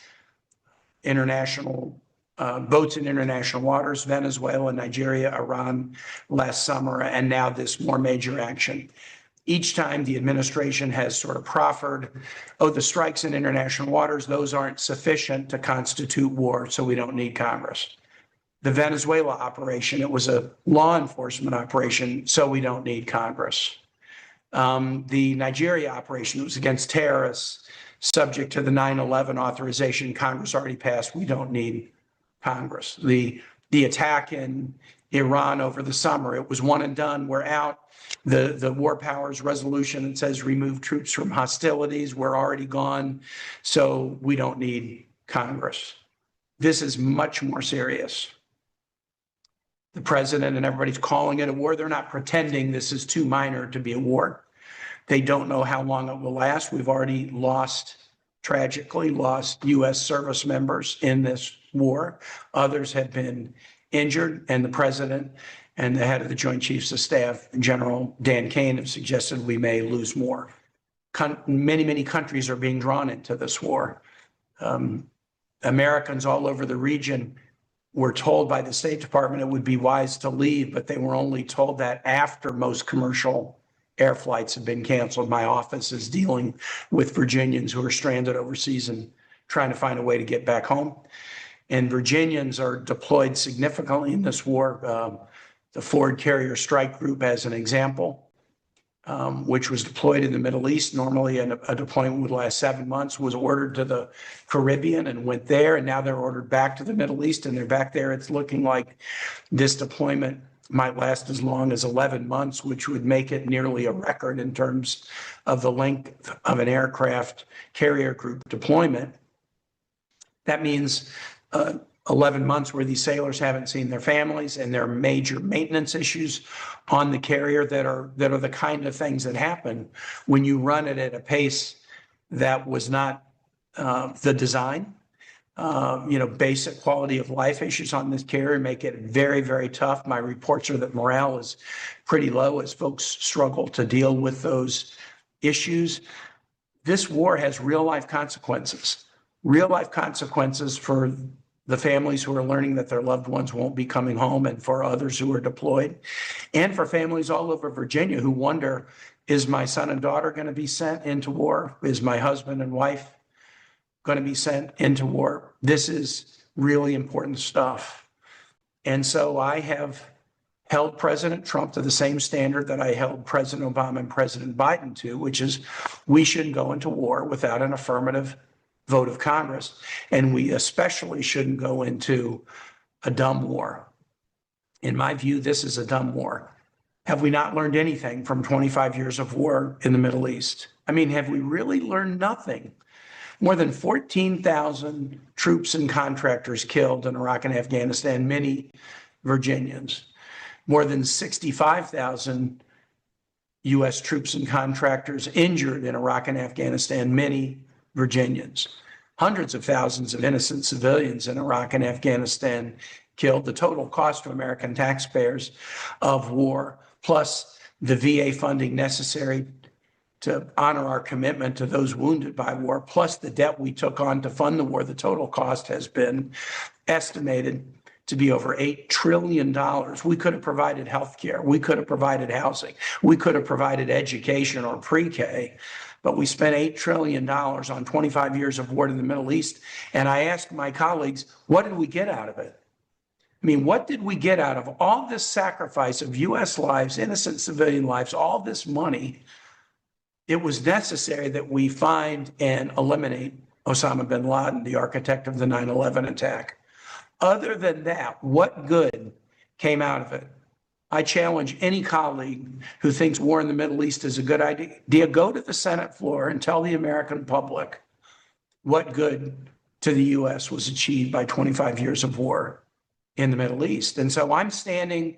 international boats in international waters, Venezuela, Nigeria, Iran last summer, and now this more major action. Each time the administration has sort of proffered, the strikes in international waters, those aren't sufficient to constitute war, so we don't need Congress. The Venezuela operation, it was a law enforcement operation, so we don't need Congress. The Nigeria operation, it was against terrorists, subject to the 9/11 authorization Congress already passed, we don't need Congress. The attack in Iran over the summer, it was one and done, we're out. The War Powers Resolution, it says remove troops from hostilities, we're already gone, so we don't need Congress. This is much more serious. The president and everybody's calling it a war. They're not pretending this is too minor to be a war. They don't know how long it will last. We've already tragically lost U.S. service members in this war. Others have been injured, and the president and the head of the Joint Chiefs of Staff, General Dan Kaine, have suggested we may lose more. Many countries are being drawn into this war. Americans all over the region were told by the State Department it would be wise to leave, but they were only told that after most commercial air flights have been canceled. My office is dealing with Virginians who are stranded overseas and trying to find a way to get back home. And Virginians are deployed significantly in this war. The Ford Carrier Strike Group, as an example, which was deployed in the Middle East. Normally a deployment would last 7 months, was ordered to the Caribbean and went there, and now they're ordered back to the Middle East, and they're back there. It's looking like this deployment might last as long as 11 months, which would make it nearly a record in terms of the length of an aircraft carrier group deployment. That means 11 months where these sailors haven't seen their families, and there are major maintenance issues on the carrier that are the kind of things that happen when you run it at a pace that was not the design. Basic quality of life issues on this carrier make it very, very tough. My reports are that morale is pretty low as folks struggle to deal with those issues. This war has real life consequences for the families who are learning that their loved ones won't be coming home, and for others who are deployed, and for families all over Virginia who wonder, is my son and daughter going to be sent into war? Is my husband and wife going to be sent into war? This is really important stuff. And so I have held President Trump to the same standard that I held President Obama and President Biden to, which is we shouldn't go into war without an affirmative vote of Congress. And we especially shouldn't go into a dumb war. In my view, this is a dumb war. Have we not learned anything from 25 years of war in the Middle East? I mean, have we really learned nothing? More than 14,000 troops and contractors killed in Iraq and Afghanistan, many Virginians. More than 65,000 U.S. troops and contractors injured in Iraq and Afghanistan, many Virginians. Hundreds of thousands of innocent civilians in Iraq and Afghanistan killed. The total cost to American taxpayers of war, plus the VA funding necessary to honor our commitment to those wounded by war, plus the debt we took on to fund the war, the total cost has been estimated to be over $8 trillion. We could have provided health care. We could have provided housing. We could have provided education or pre-K. But we spent $8 trillion on 25 years of war in the Middle East. And I asked my colleagues, what did we get out of it? I mean, what did we get out of all this sacrifice of U.S. lives, innocent civilian lives, all this money? It was necessary that we find and eliminate Osama bin Laden, the architect of the 9/11 attack. Other than that, what good came out of it? I challenge any colleague who thinks war in the Middle East is a good idea, go to the Senate floor and tell the American public what good to the U.S. was achieved by 25 years of war in the Middle East. And so I'm standing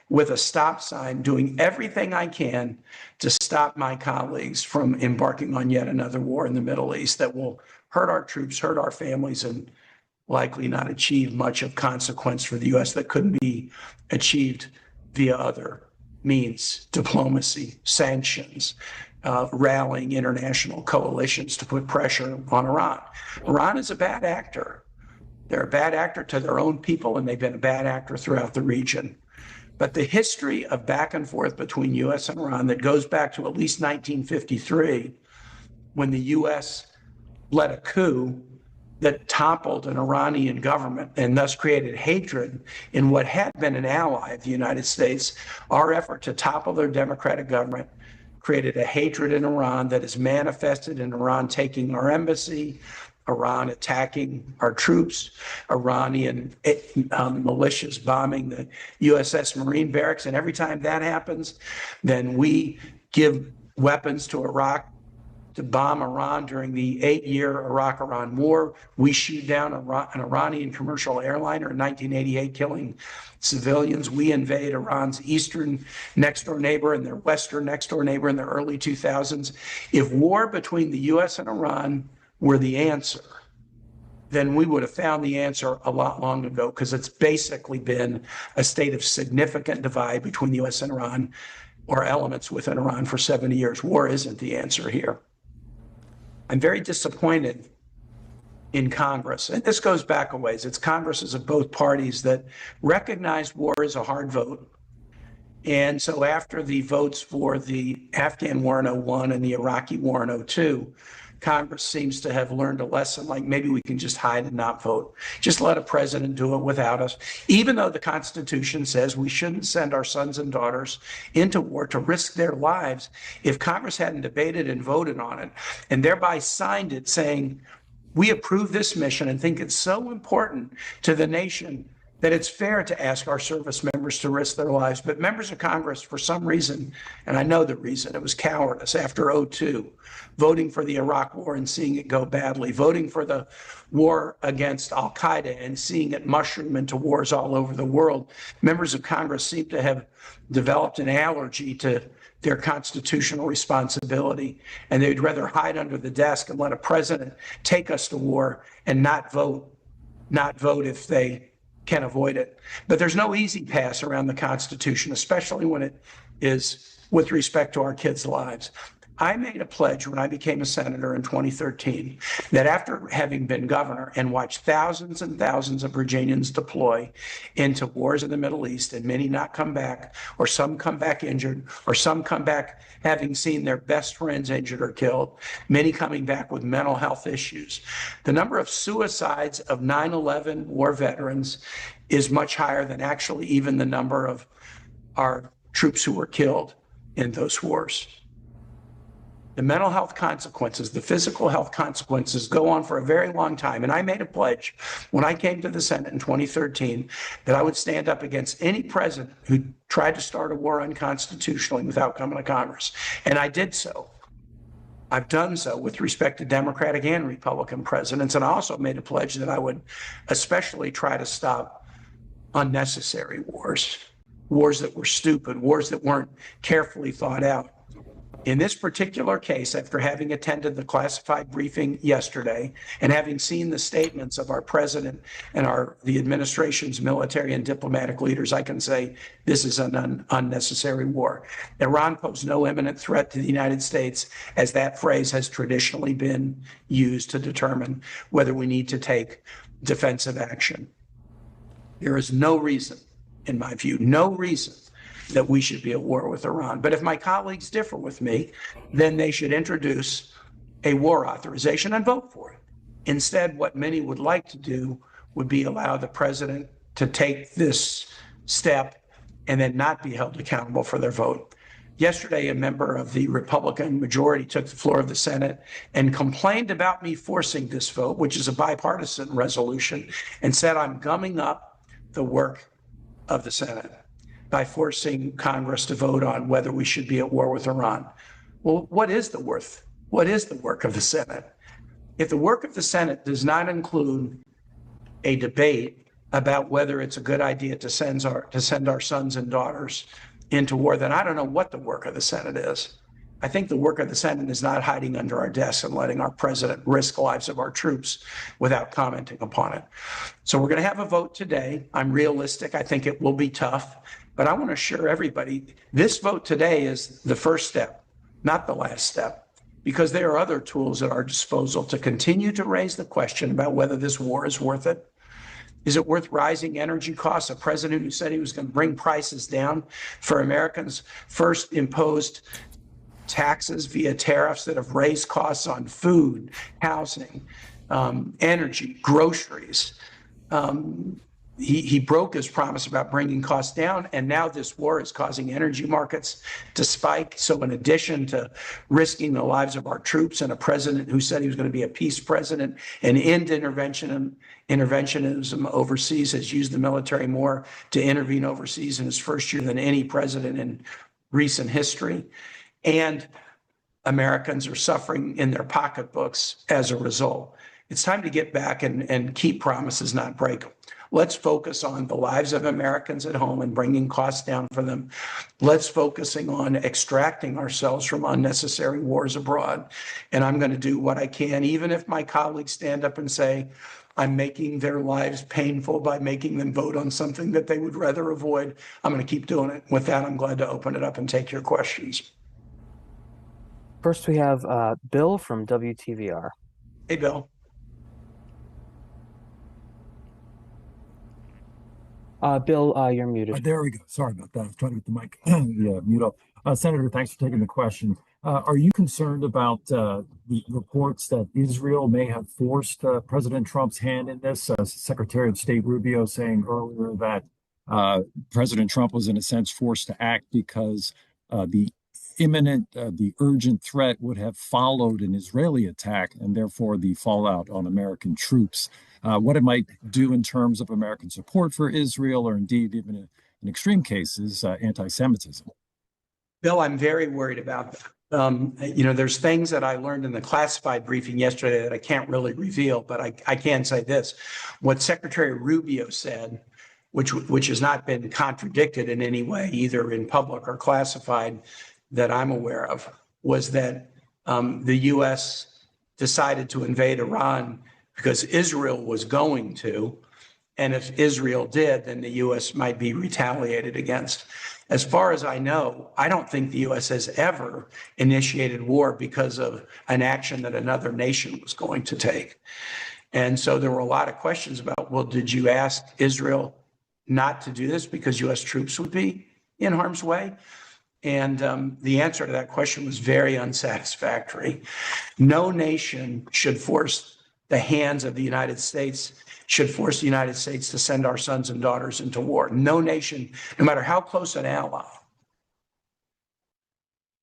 with a stop sign, doing everything I can to stop my colleagues from embarking on yet another war in the Middle East that will hurt our troops, hurt our families, and likely not achieve much of consequence for the U.S. that couldn't be achieved via other means, diplomacy, sanctions, rallying international coalitions to put pressure on Iran. Iran is a bad actor. They're a bad actor to their own people, and they've been a bad actor throughout the region. But the history of back and forth between U.S. and Iran that goes back to at least 1953, when the U.S. led a coup that toppled an Iranian government and thus created hatred in what had been an ally of the United States. Our effort to topple their democratic government created a hatred in Iran that is manifested in Iran taking our embassy, Iran attacking our troops, Iranian militias bombing the USS Marine barracks. And every time that happens, then we give weapons to Iraq to bomb Iran during the 8-year Iraq-Iran war. We shoot down an Iranian commercial airliner in 1988, killing civilians. We invade Iran's eastern next-door neighbor and their western next-door neighbor in the early 2000s. If war between the U.S. and Iran were the answer, then we would have found the answer a lot long ago, because it's basically been a state of significant divide between the U.S. and Iran, or elements within Iran, for 70 years. War isn't the answer here. I'm very disappointed in Congress, and this goes back a ways. It's Congresses of both parties that recognize war as a hard vote. And so after the votes for the Afghan war in 2001 and the Iraqi war in 2002, Congress seems to have learned a lesson, like maybe we can just hide and not vote. Just let a president do it without us, even though the Constitution says we shouldn't send our sons and daughters into war to risk their lives. If Congress hadn't debated and voted on it, and thereby signed it saying, we approve this mission and think it's so important to the nation that it's fair to ask our service members to risk their lives. But members of Congress, for some reason, and I know the reason, it was cowardice after '02, voting for the Iraq War and seeing it go badly, voting for the war against Al Qaeda and seeing it mushroom into wars all over the world. Members of Congress seem to have developed an allergy to their constitutional responsibility, and they'd rather hide under the desk and let a president take us to war and not vote if they can avoid it. But there's no easy pass around the Constitution, especially when it is with respect to our kids' lives. I made a pledge when I became a senator in 2013 that after having been governor and watched thousands and thousands of Virginians deploy into wars in the Middle East, and many not come back, or some come back injured, or some come back having seen their best friends injured or killed, many coming back with mental health issues. The number of suicides of 9/11 war veterans is much higher than actually even the number of our troops who were killed in those wars. The mental health consequences, the physical health consequences go on for a very long time. And I made a pledge when I came to the Senate in 2013 that I would stand up against any president who tried to start a war unconstitutionally without coming to Congress. And I did so. I've done so with respect to Democratic and Republican presidents. And I also made a pledge that I would especially try to stop unnecessary wars, wars that were stupid, wars that weren't carefully thought out. In this particular case, after having attended the classified briefing yesterday and having seen the statements of our president and the administration's military and diplomatic leaders, I can say this is an unnecessary war. Iran posed no imminent threat to the United States, as that phrase has traditionally been used to determine whether we need to take defensive action. There is no reason, in my view, no reason that we should be at war with Iran. But if my colleagues differ with me, then they should introduce a war authorization and vote for it. Instead, what many would like to do would be allow the president to take this step and then not be held accountable for their vote. Yesterday, a member of the Republican majority took the floor of the Senate and complained about me forcing this vote, which is a bipartisan resolution, and said I'm gumming up the work of the Senate by forcing Congress to vote on whether we should be at war with Iran. Well, what is the work of the Senate? If the work of the Senate does not include a debate about whether it's a good idea to send our sons and daughters into war, then I don't know what the work of the Senate is. I think the work of the Senate is not hiding under our desks and letting our president risk the lives of our troops without commenting upon it. So we're going to have a vote today. I'm realistic. I think it will be tough. But I want to assure everybody, this vote today is the first step, not the last step, because there are other tools at our disposal to continue to raise the question about whether this war is worth it. Is it worth rising energy costs? A president who said he was going to bring prices down for Americans first imposed taxes via tariffs that have raised costs on food, housing, energy, groceries. He broke his promise about bringing costs down, and now this war is causing energy markets to spike. So in addition to risking the lives of our troops and a president who said he was going to be a peace president and end interventionism overseas, has used the military more to intervene overseas in his first year than any president in recent history. And Americans are suffering in their pocketbooks as a result. It's time to get back and keep promises, not break them. Let's focus on the lives of Americans at home and bringing costs down for them. Let's focusing on extracting ourselves from unnecessary wars abroad. And I'm going to do what I can, even if my colleagues stand up and say, I'm making their lives painful by making them vote on something that they would rather avoid. I'm going to keep doing it. With that, I'm glad to open it up and take your questions. First, we have Bill from WTVR. Hey, Bill. Bill, you're muted. There we go. Sorry about that. I was trying to get the mic mute up. Senator, thanks for taking the question. Are you concerned about the reports that Israel may have forced President Trump's hand in this? Secretary of State Rubio saying earlier that President Trump was in a sense forced to act because the the urgent threat would have followed an Israeli attack and therefore the fallout on American troops, what it might do in terms of American support for Israel, or indeed, even in extreme cases, anti-Semitism. Bill, I'm very worried about that. There's things that I learned in the classified briefing yesterday that I can't really reveal, but I can say this. What Secretary Rubio said, which has not been contradicted in any way, either in public or classified that I'm aware of, was that the U.S. decided to invade Iran because Israel was going to, and if Israel did, then the U.S. might be retaliated against. As far as I know, I don't think the U.S. has ever initiated war because of an action that another nation was going to take. And so there were a lot of questions about, well, did you ask Israel not to do this because U.S. troops would be in harm's way? And the answer to that question was very unsatisfactory. No nation should force the hands of the United States, should force the United States to send our sons and daughters into war. No nation, no matter how close an ally,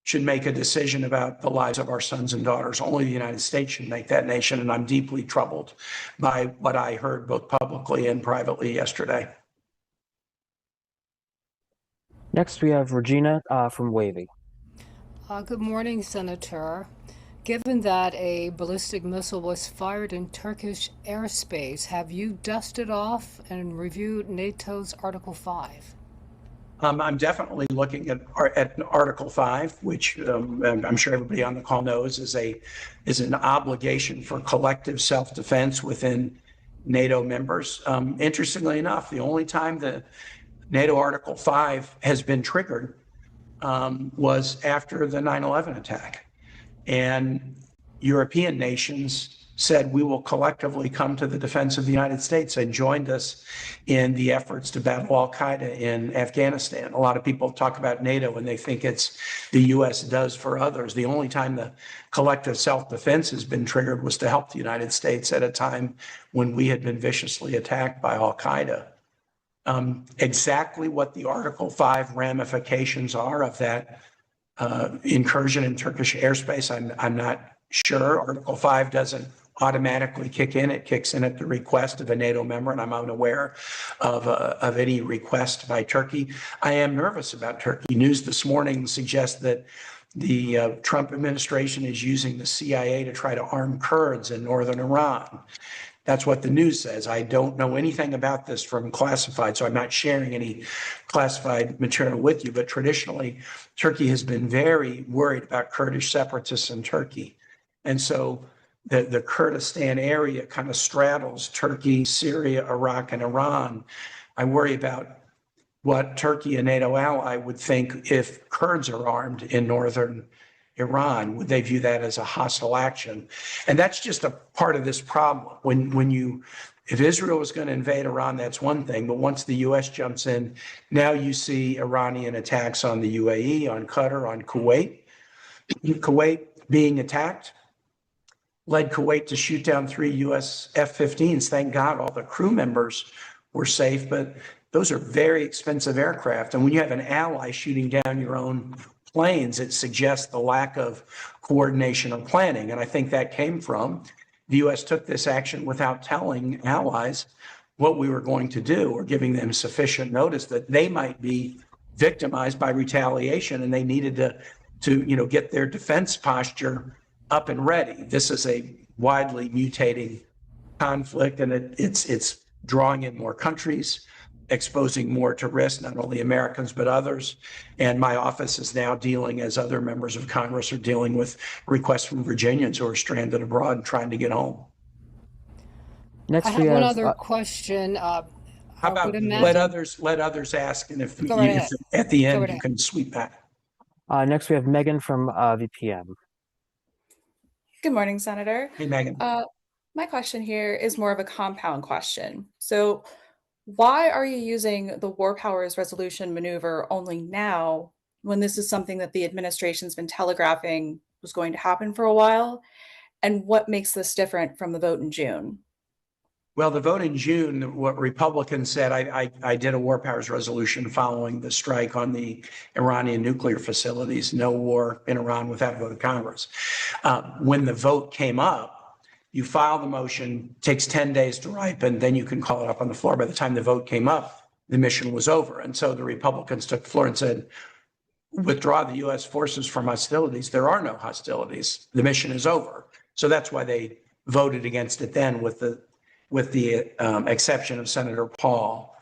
should make a decision about the lives of our sons and daughters. Only the United States should make that nation, and I'm deeply troubled by what I heard both publicly and privately yesterday. Next, we have Regina from Wavy. Good morning, Senator. Given that a ballistic missile was fired in Turkish airspace, have you dusted off and reviewed NATO's Article 5? I'm definitely looking at Article 5, which I'm sure everybody on the call knows is an obligation for collective self-defense within NATO members. Interestingly enough, the only time the NATO Article 5 has been triggered was after the 9/11 attack. And European nations said, we will collectively come to the defense of the United States, and joined us in the efforts to battle al-Qaeda in Afghanistan. A lot of people talk about NATO and they think it's the U.S. does for others. The only time the collective self-defense has been triggered was to help the United States at a time when we had been viciously attacked by al-Qaeda. Exactly what the Article 5 ramifications are of that incursion in Turkish airspace, I'm not sure. Article 5 doesn't automatically kick in. It kicks in at the request of a NATO member, and I'm unaware of any request by Turkey. I am nervous about Turkey. News this morning suggests that the Trump administration is using the CIA to try to arm Kurds in northern Iran. That's what the news says. I don't know anything about this from classified, so I'm not sharing any classified material with you. But traditionally, Turkey has been very worried about Kurdish separatists in Turkey. And so the Kurdistan area kind of straddles Turkey, Syria, Iraq, and Iran. I worry about what Turkey, a NATO ally, would think if Kurds are armed in northern Iran. Would they view that as a hostile action? And that's just a part of this problem. If Israel was going to invade Iran, that's one thing. But once the U.S. jumps in, now you see Iranian attacks on the UAE, on Qatar, on Kuwait. Kuwait being attacked led Kuwait to shoot down 3 U.S. F-15s. Thank God all the crew members were safe, but those are very expensive aircraft. And when you have an ally shooting down your own planes, it suggests the lack of coordination or planning. And I think that came from the U.S. took this action without telling allies what we were going to do, or giving them sufficient notice that they might be victimized by retaliation, and they needed to get their defense posture up and ready. This is a widely mutating conflict, and it's drawing in more countries, exposing more to risk, not only Americans, but others. And my office is now dealing, as other members of Congress are dealing, with requests from Virginians who are stranded abroad and trying to get home. Next, I have one other question. How about let others ask, and if at the end you can sweep back. Next, we have Megan from VPM. Good morning, Senator. Hey, Megan. My question here is more of a compound question. So why are you using the War Powers Resolution maneuver only now, when this is something that the administration's been telegraphing was going to happen for a while? And what makes this different from the vote in June? Well, the vote in June, what Republicans said, I did a war powers resolution following the strike on the Iranian nuclear facilities, no war in Iran without a vote of Congress. When the vote came up, you file the motion, takes 10 days to ripen, then you can call it up on the floor. By the time the vote came up, the mission was over. And so the Republicans took the floor and said, withdraw the U.S. forces from hostilities. There are no hostilities. The mission is over. So that's why they voted against it then with the exception of Senator Paul.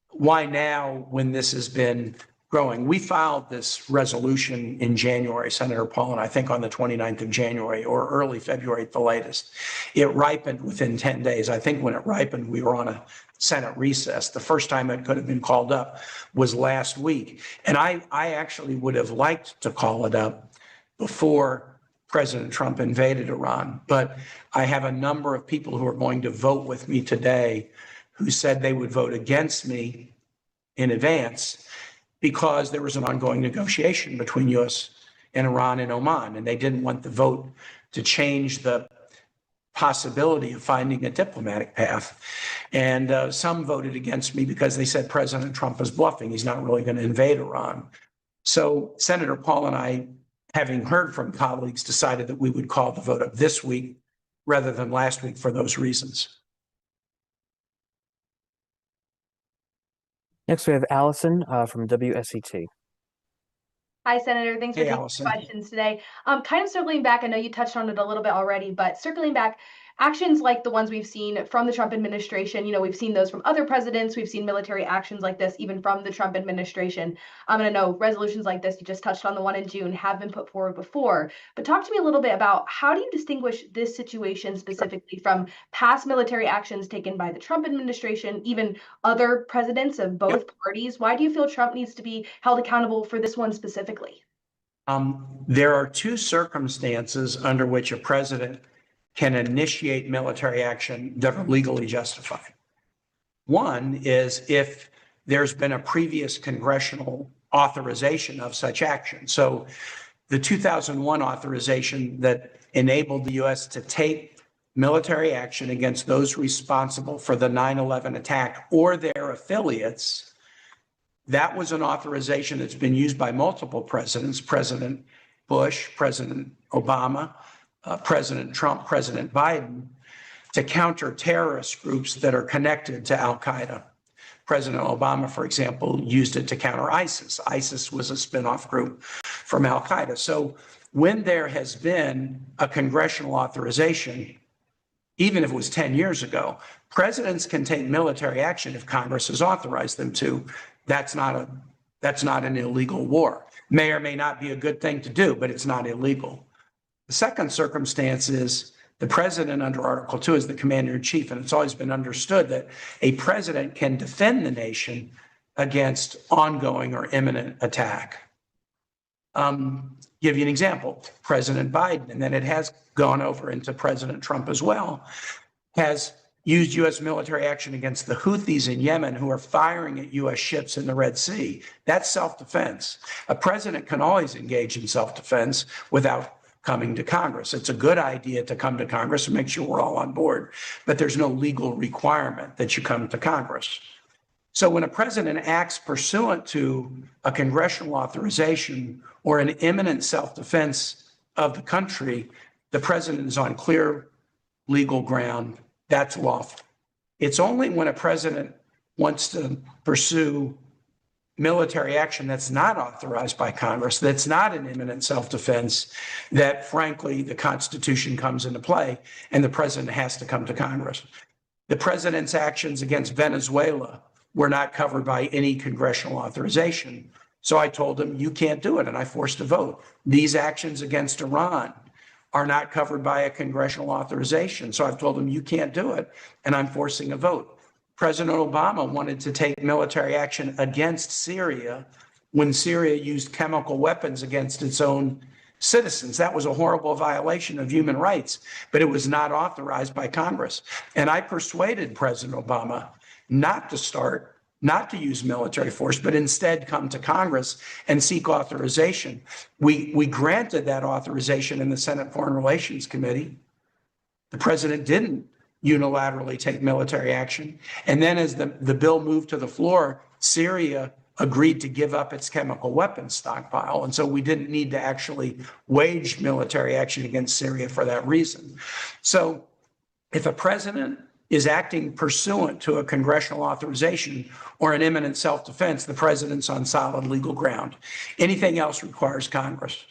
Why now when this has been growing? We filed this resolution in January, Senator Paul, and I think on the 29th of January or early February at the latest. It ripened within 10 days. I think when it ripened, we were on a Senate recess. The first time it could have been called up was last week. And I actually would have liked to call it up before President Trump invaded Iran. But I have a number of people who are going to vote with me today who said they would vote against me in advance because there was an ongoing negotiation between U.S. and Iran and Oman, and they didn't want the vote to change the possibility of finding a diplomatic path. And some voted against me because they said President Trump is bluffing. He's not really going to invade Iran. So Senator Paul and I, having heard from colleagues, decided that we would call the vote up this week rather than last week for those reasons. Next, we have Allison from WSET. Hi, Senator. Thanks for taking Allison. questions today. Kind of circling back, I know you touched on it a little bit already, but circling back, actions like the ones we've seen from the Trump administration, we've seen those from other presidents. We've seen military actions like this, even from the Trump administration. And I know resolutions like this, you just touched on the one in June, have been put forward before. But talk to me a little bit about how do you distinguish this situation specifically from past military actions taken by the Trump administration, even other presidents of both parties? Why do you feel Trump needs to be held accountable for this one specifically? There are two circumstances under which a president can initiate military action that are legally justified. One is if there's been a previous congressional authorization of such action. So the 2001 authorization that enabled the U.S. to take military action against those responsible for the 9/11 attack or their affiliates, that was an authorization that's been used by multiple presidents, President Bush, President Obama, President Trump, President Biden, to counter terrorist groups that are connected to al-Qaeda. President Obama, for example, used it to counter ISIS. ISIS was a spin-off group from al-Qaeda. So when there has been a congressional authorization, even if it was 10 years ago, presidents can take military action if Congress has authorized them to. That's not an illegal war. May or may not be a good thing to do, but it's not illegal. The second circumstance is the president under Article 2 is the commander-in-chief, and it's always been understood that a president can defend the nation against ongoing or imminent attack. Give you an example. President Biden, and then it has gone over into President Trump as well, has used U.S. military action against the Houthis in Yemen who are firing at U.S. ships in the Red Sea. That's self-defense. A president can always engage in self-defense without coming to Congress. It's a good idea to come to Congress and make sure we're all on board, but there's no legal requirement that you come to Congress. So when a president acts pursuant to a congressional authorization or an imminent self-defense of the country, the president is on clear legal ground. That's lawful. It's only when a president wants to pursue military action that's not authorized by Congress, that's not an imminent self-defense, that frankly the Constitution comes into play and the president has to come to Congress. The president's actions against Venezuela were not covered by any congressional authorization. So I told him, you can't do it, and I forced a vote. These actions against Iran are not covered by a congressional authorization. So I've told him, you can't do it, and I'm forcing a vote. President Obama wanted to take military action against Syria when Syria used chemical weapons against its own citizens. That was a horrible violation of human rights, but it was not authorized by Congress. And I persuaded President Obama not to use military force, but instead come to Congress and seek authorization. We granted that authorization in the Senate Foreign Relations Committee. The president didn't unilaterally take military action. And then as the bill moved to the floor, Syria agreed to give up its chemical weapons stockpile. And so we didn't need to actually wage military action against Syria for that reason. So if a president is acting pursuant to a congressional authorization or an imminent self-defense, the president's on solid legal ground. Anything else requires Congress.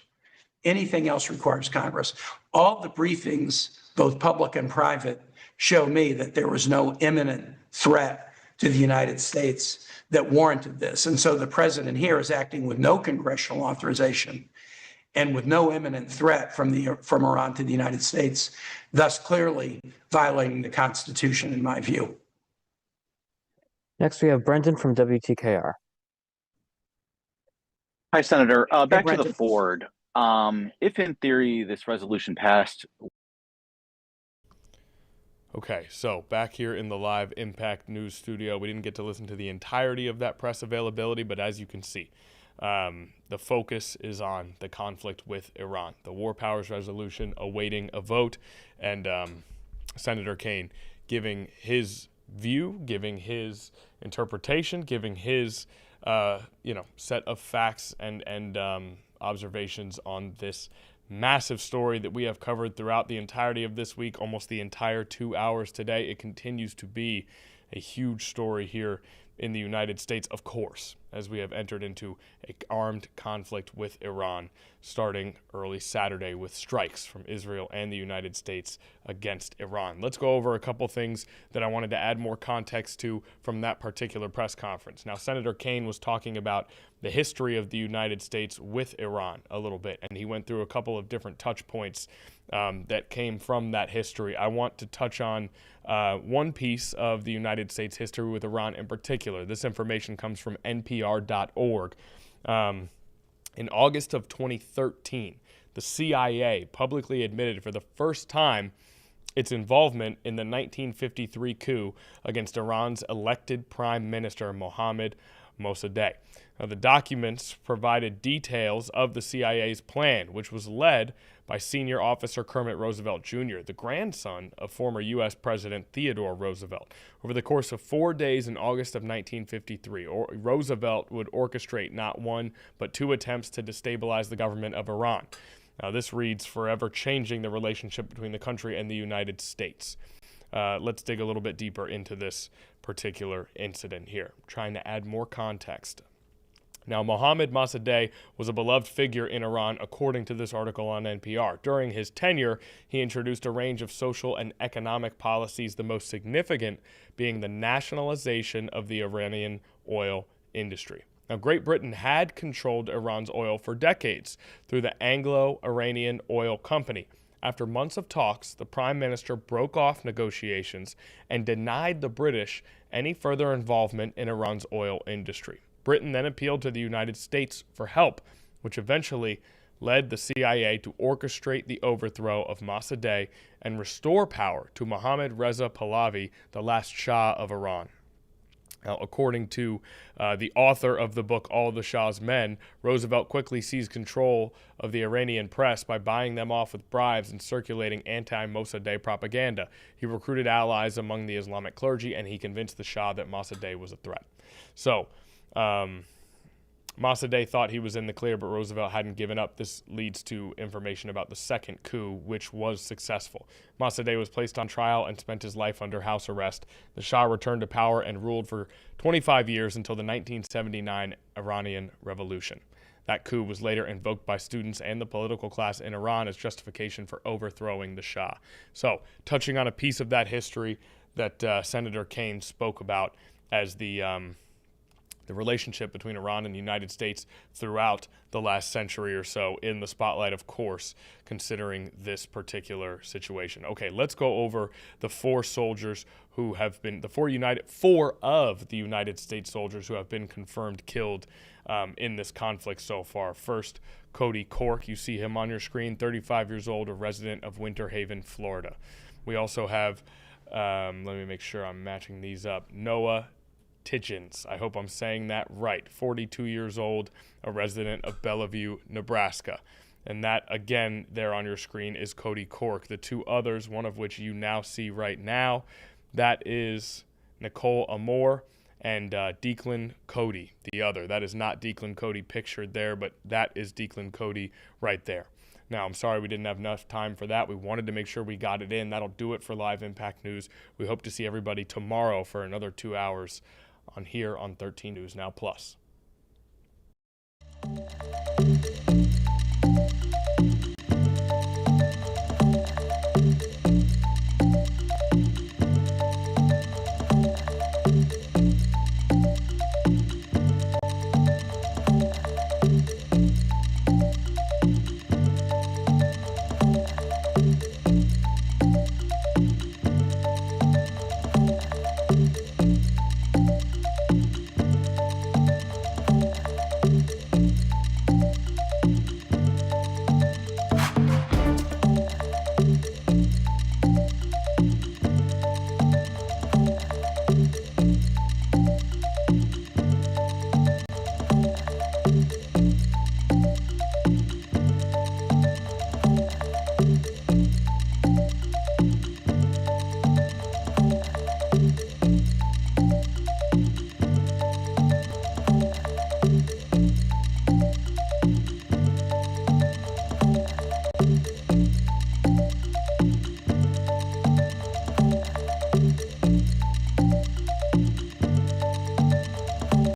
Anything else requires Congress. All the briefings, both public and private, show me that there was no imminent threat to the United States that warranted this. And so the president here is acting with no congressional authorization and with no imminent threat from Iran to the United States, thus clearly violating the Constitution, in my view. Next, we have Brendan from WTKR. Hi, Senator. Back to Brendan. the Ford. If in theory this resolution passed. Okay, so back here in the live Impact News studio, we didn't get to listen to the entirety of that press availability, but as you can see, the focus is on the conflict with Iran, the War Powers Resolution awaiting a vote, and Senator Kaine giving his view, giving his interpretation, giving his set of facts and observations on this massive story that we have covered throughout the entirety of this week, almost the entire 2 hours today. It continues to be a huge story here in the United States, of course, as we have entered into an armed conflict with Iran starting early Saturday with strikes from Israel and the United States against Iran. Let's go over a couple things that I wanted to add more context to from that particular press conference. Now, Senator Kaine was talking about the history of the United States with Iran a little bit, and he went through a couple of different touch points that came from that history. I want to touch on one piece of the United States history with Iran in particular. This information comes from NPR.org. In August of 2013, the CIA publicly admitted for the first time its involvement in the 1953 coup against Iran's elected Prime Minister Mohammad Mossadegh. Now, the documents provided details of the CIA's plan, which was led by senior officer Kermit Roosevelt Jr., the grandson of former U.S. President Theodore Roosevelt. Over the course of 4 days in August of 1953, Roosevelt would orchestrate not one, but two attempts to destabilize the government of Iran. Now, this reads forever changing the relationship between the country and the United States. Let's dig a little bit deeper into this particular incident here, trying to add more context. Now, Mohammad Mossadegh was a beloved figure in Iran, according to this article on NPR. During his tenure, he introduced a range of social and economic policies, the most significant being the nationalization of the Iranian oil industry. Now, Great Britain had controlled Iran's oil for decades through the Anglo-Iranian Oil Company. After months of talks, the Prime Minister broke off negotiations and denied the British any further involvement in Iran's oil industry. Britain then appealed to the United States for help, which eventually led the CIA to orchestrate the overthrow of Mossadegh and restore power to Mohammad Reza Pahlavi, the last Shah of Iran. Now, according to the author of the book All the Shah's Men, Roosevelt quickly seized control of the Iranian press by buying them off with bribes and circulating anti-Mossadegh propaganda. He recruited allies among the Islamic clergy, and he convinced the Shah that Mossadegh was a threat. So, Mossadegh thought he was in the clear, but Roosevelt hadn't given up. This leads to information about the second coup, which was successful. Mossadegh was placed on trial and spent his life under house arrest. The Shah returned to power and ruled for 25 years until the 1979 Iranian Revolution. That coup was later invoked by students and the political class in Iran as justification for overthrowing the Shah. So, touching on a piece of that history that Senator Kaine spoke about as the relationship between Iran and the United States throughout the last century or so in the spotlight, of course, considering this particular situation. Okay, let's go over the four soldiers who have been, four of the United States soldiers who have been confirmed killed in this conflict so far. First, Cody Cork, you see him on your screen, 35 years old, a resident of Winter Haven, Florida. We also have, let me make sure I'm matching these up, Noah Tidgens, I hope I'm saying that right, 42 years old, a resident of Bellevue, Nebraska. And that, again, there on your screen is Cody Cork. The two others, one of which you now see right now, that is Nicole Amore and Declan Cody, the other. That is not Declan Cody pictured there, but that is Declan Cody right there. Now, I'm sorry we didn't have enough time for that. We wanted to make sure we got it in. That'll do it for Live Impact News. We hope to see everybody tomorrow for another 2 hours on 13 News Now Plus.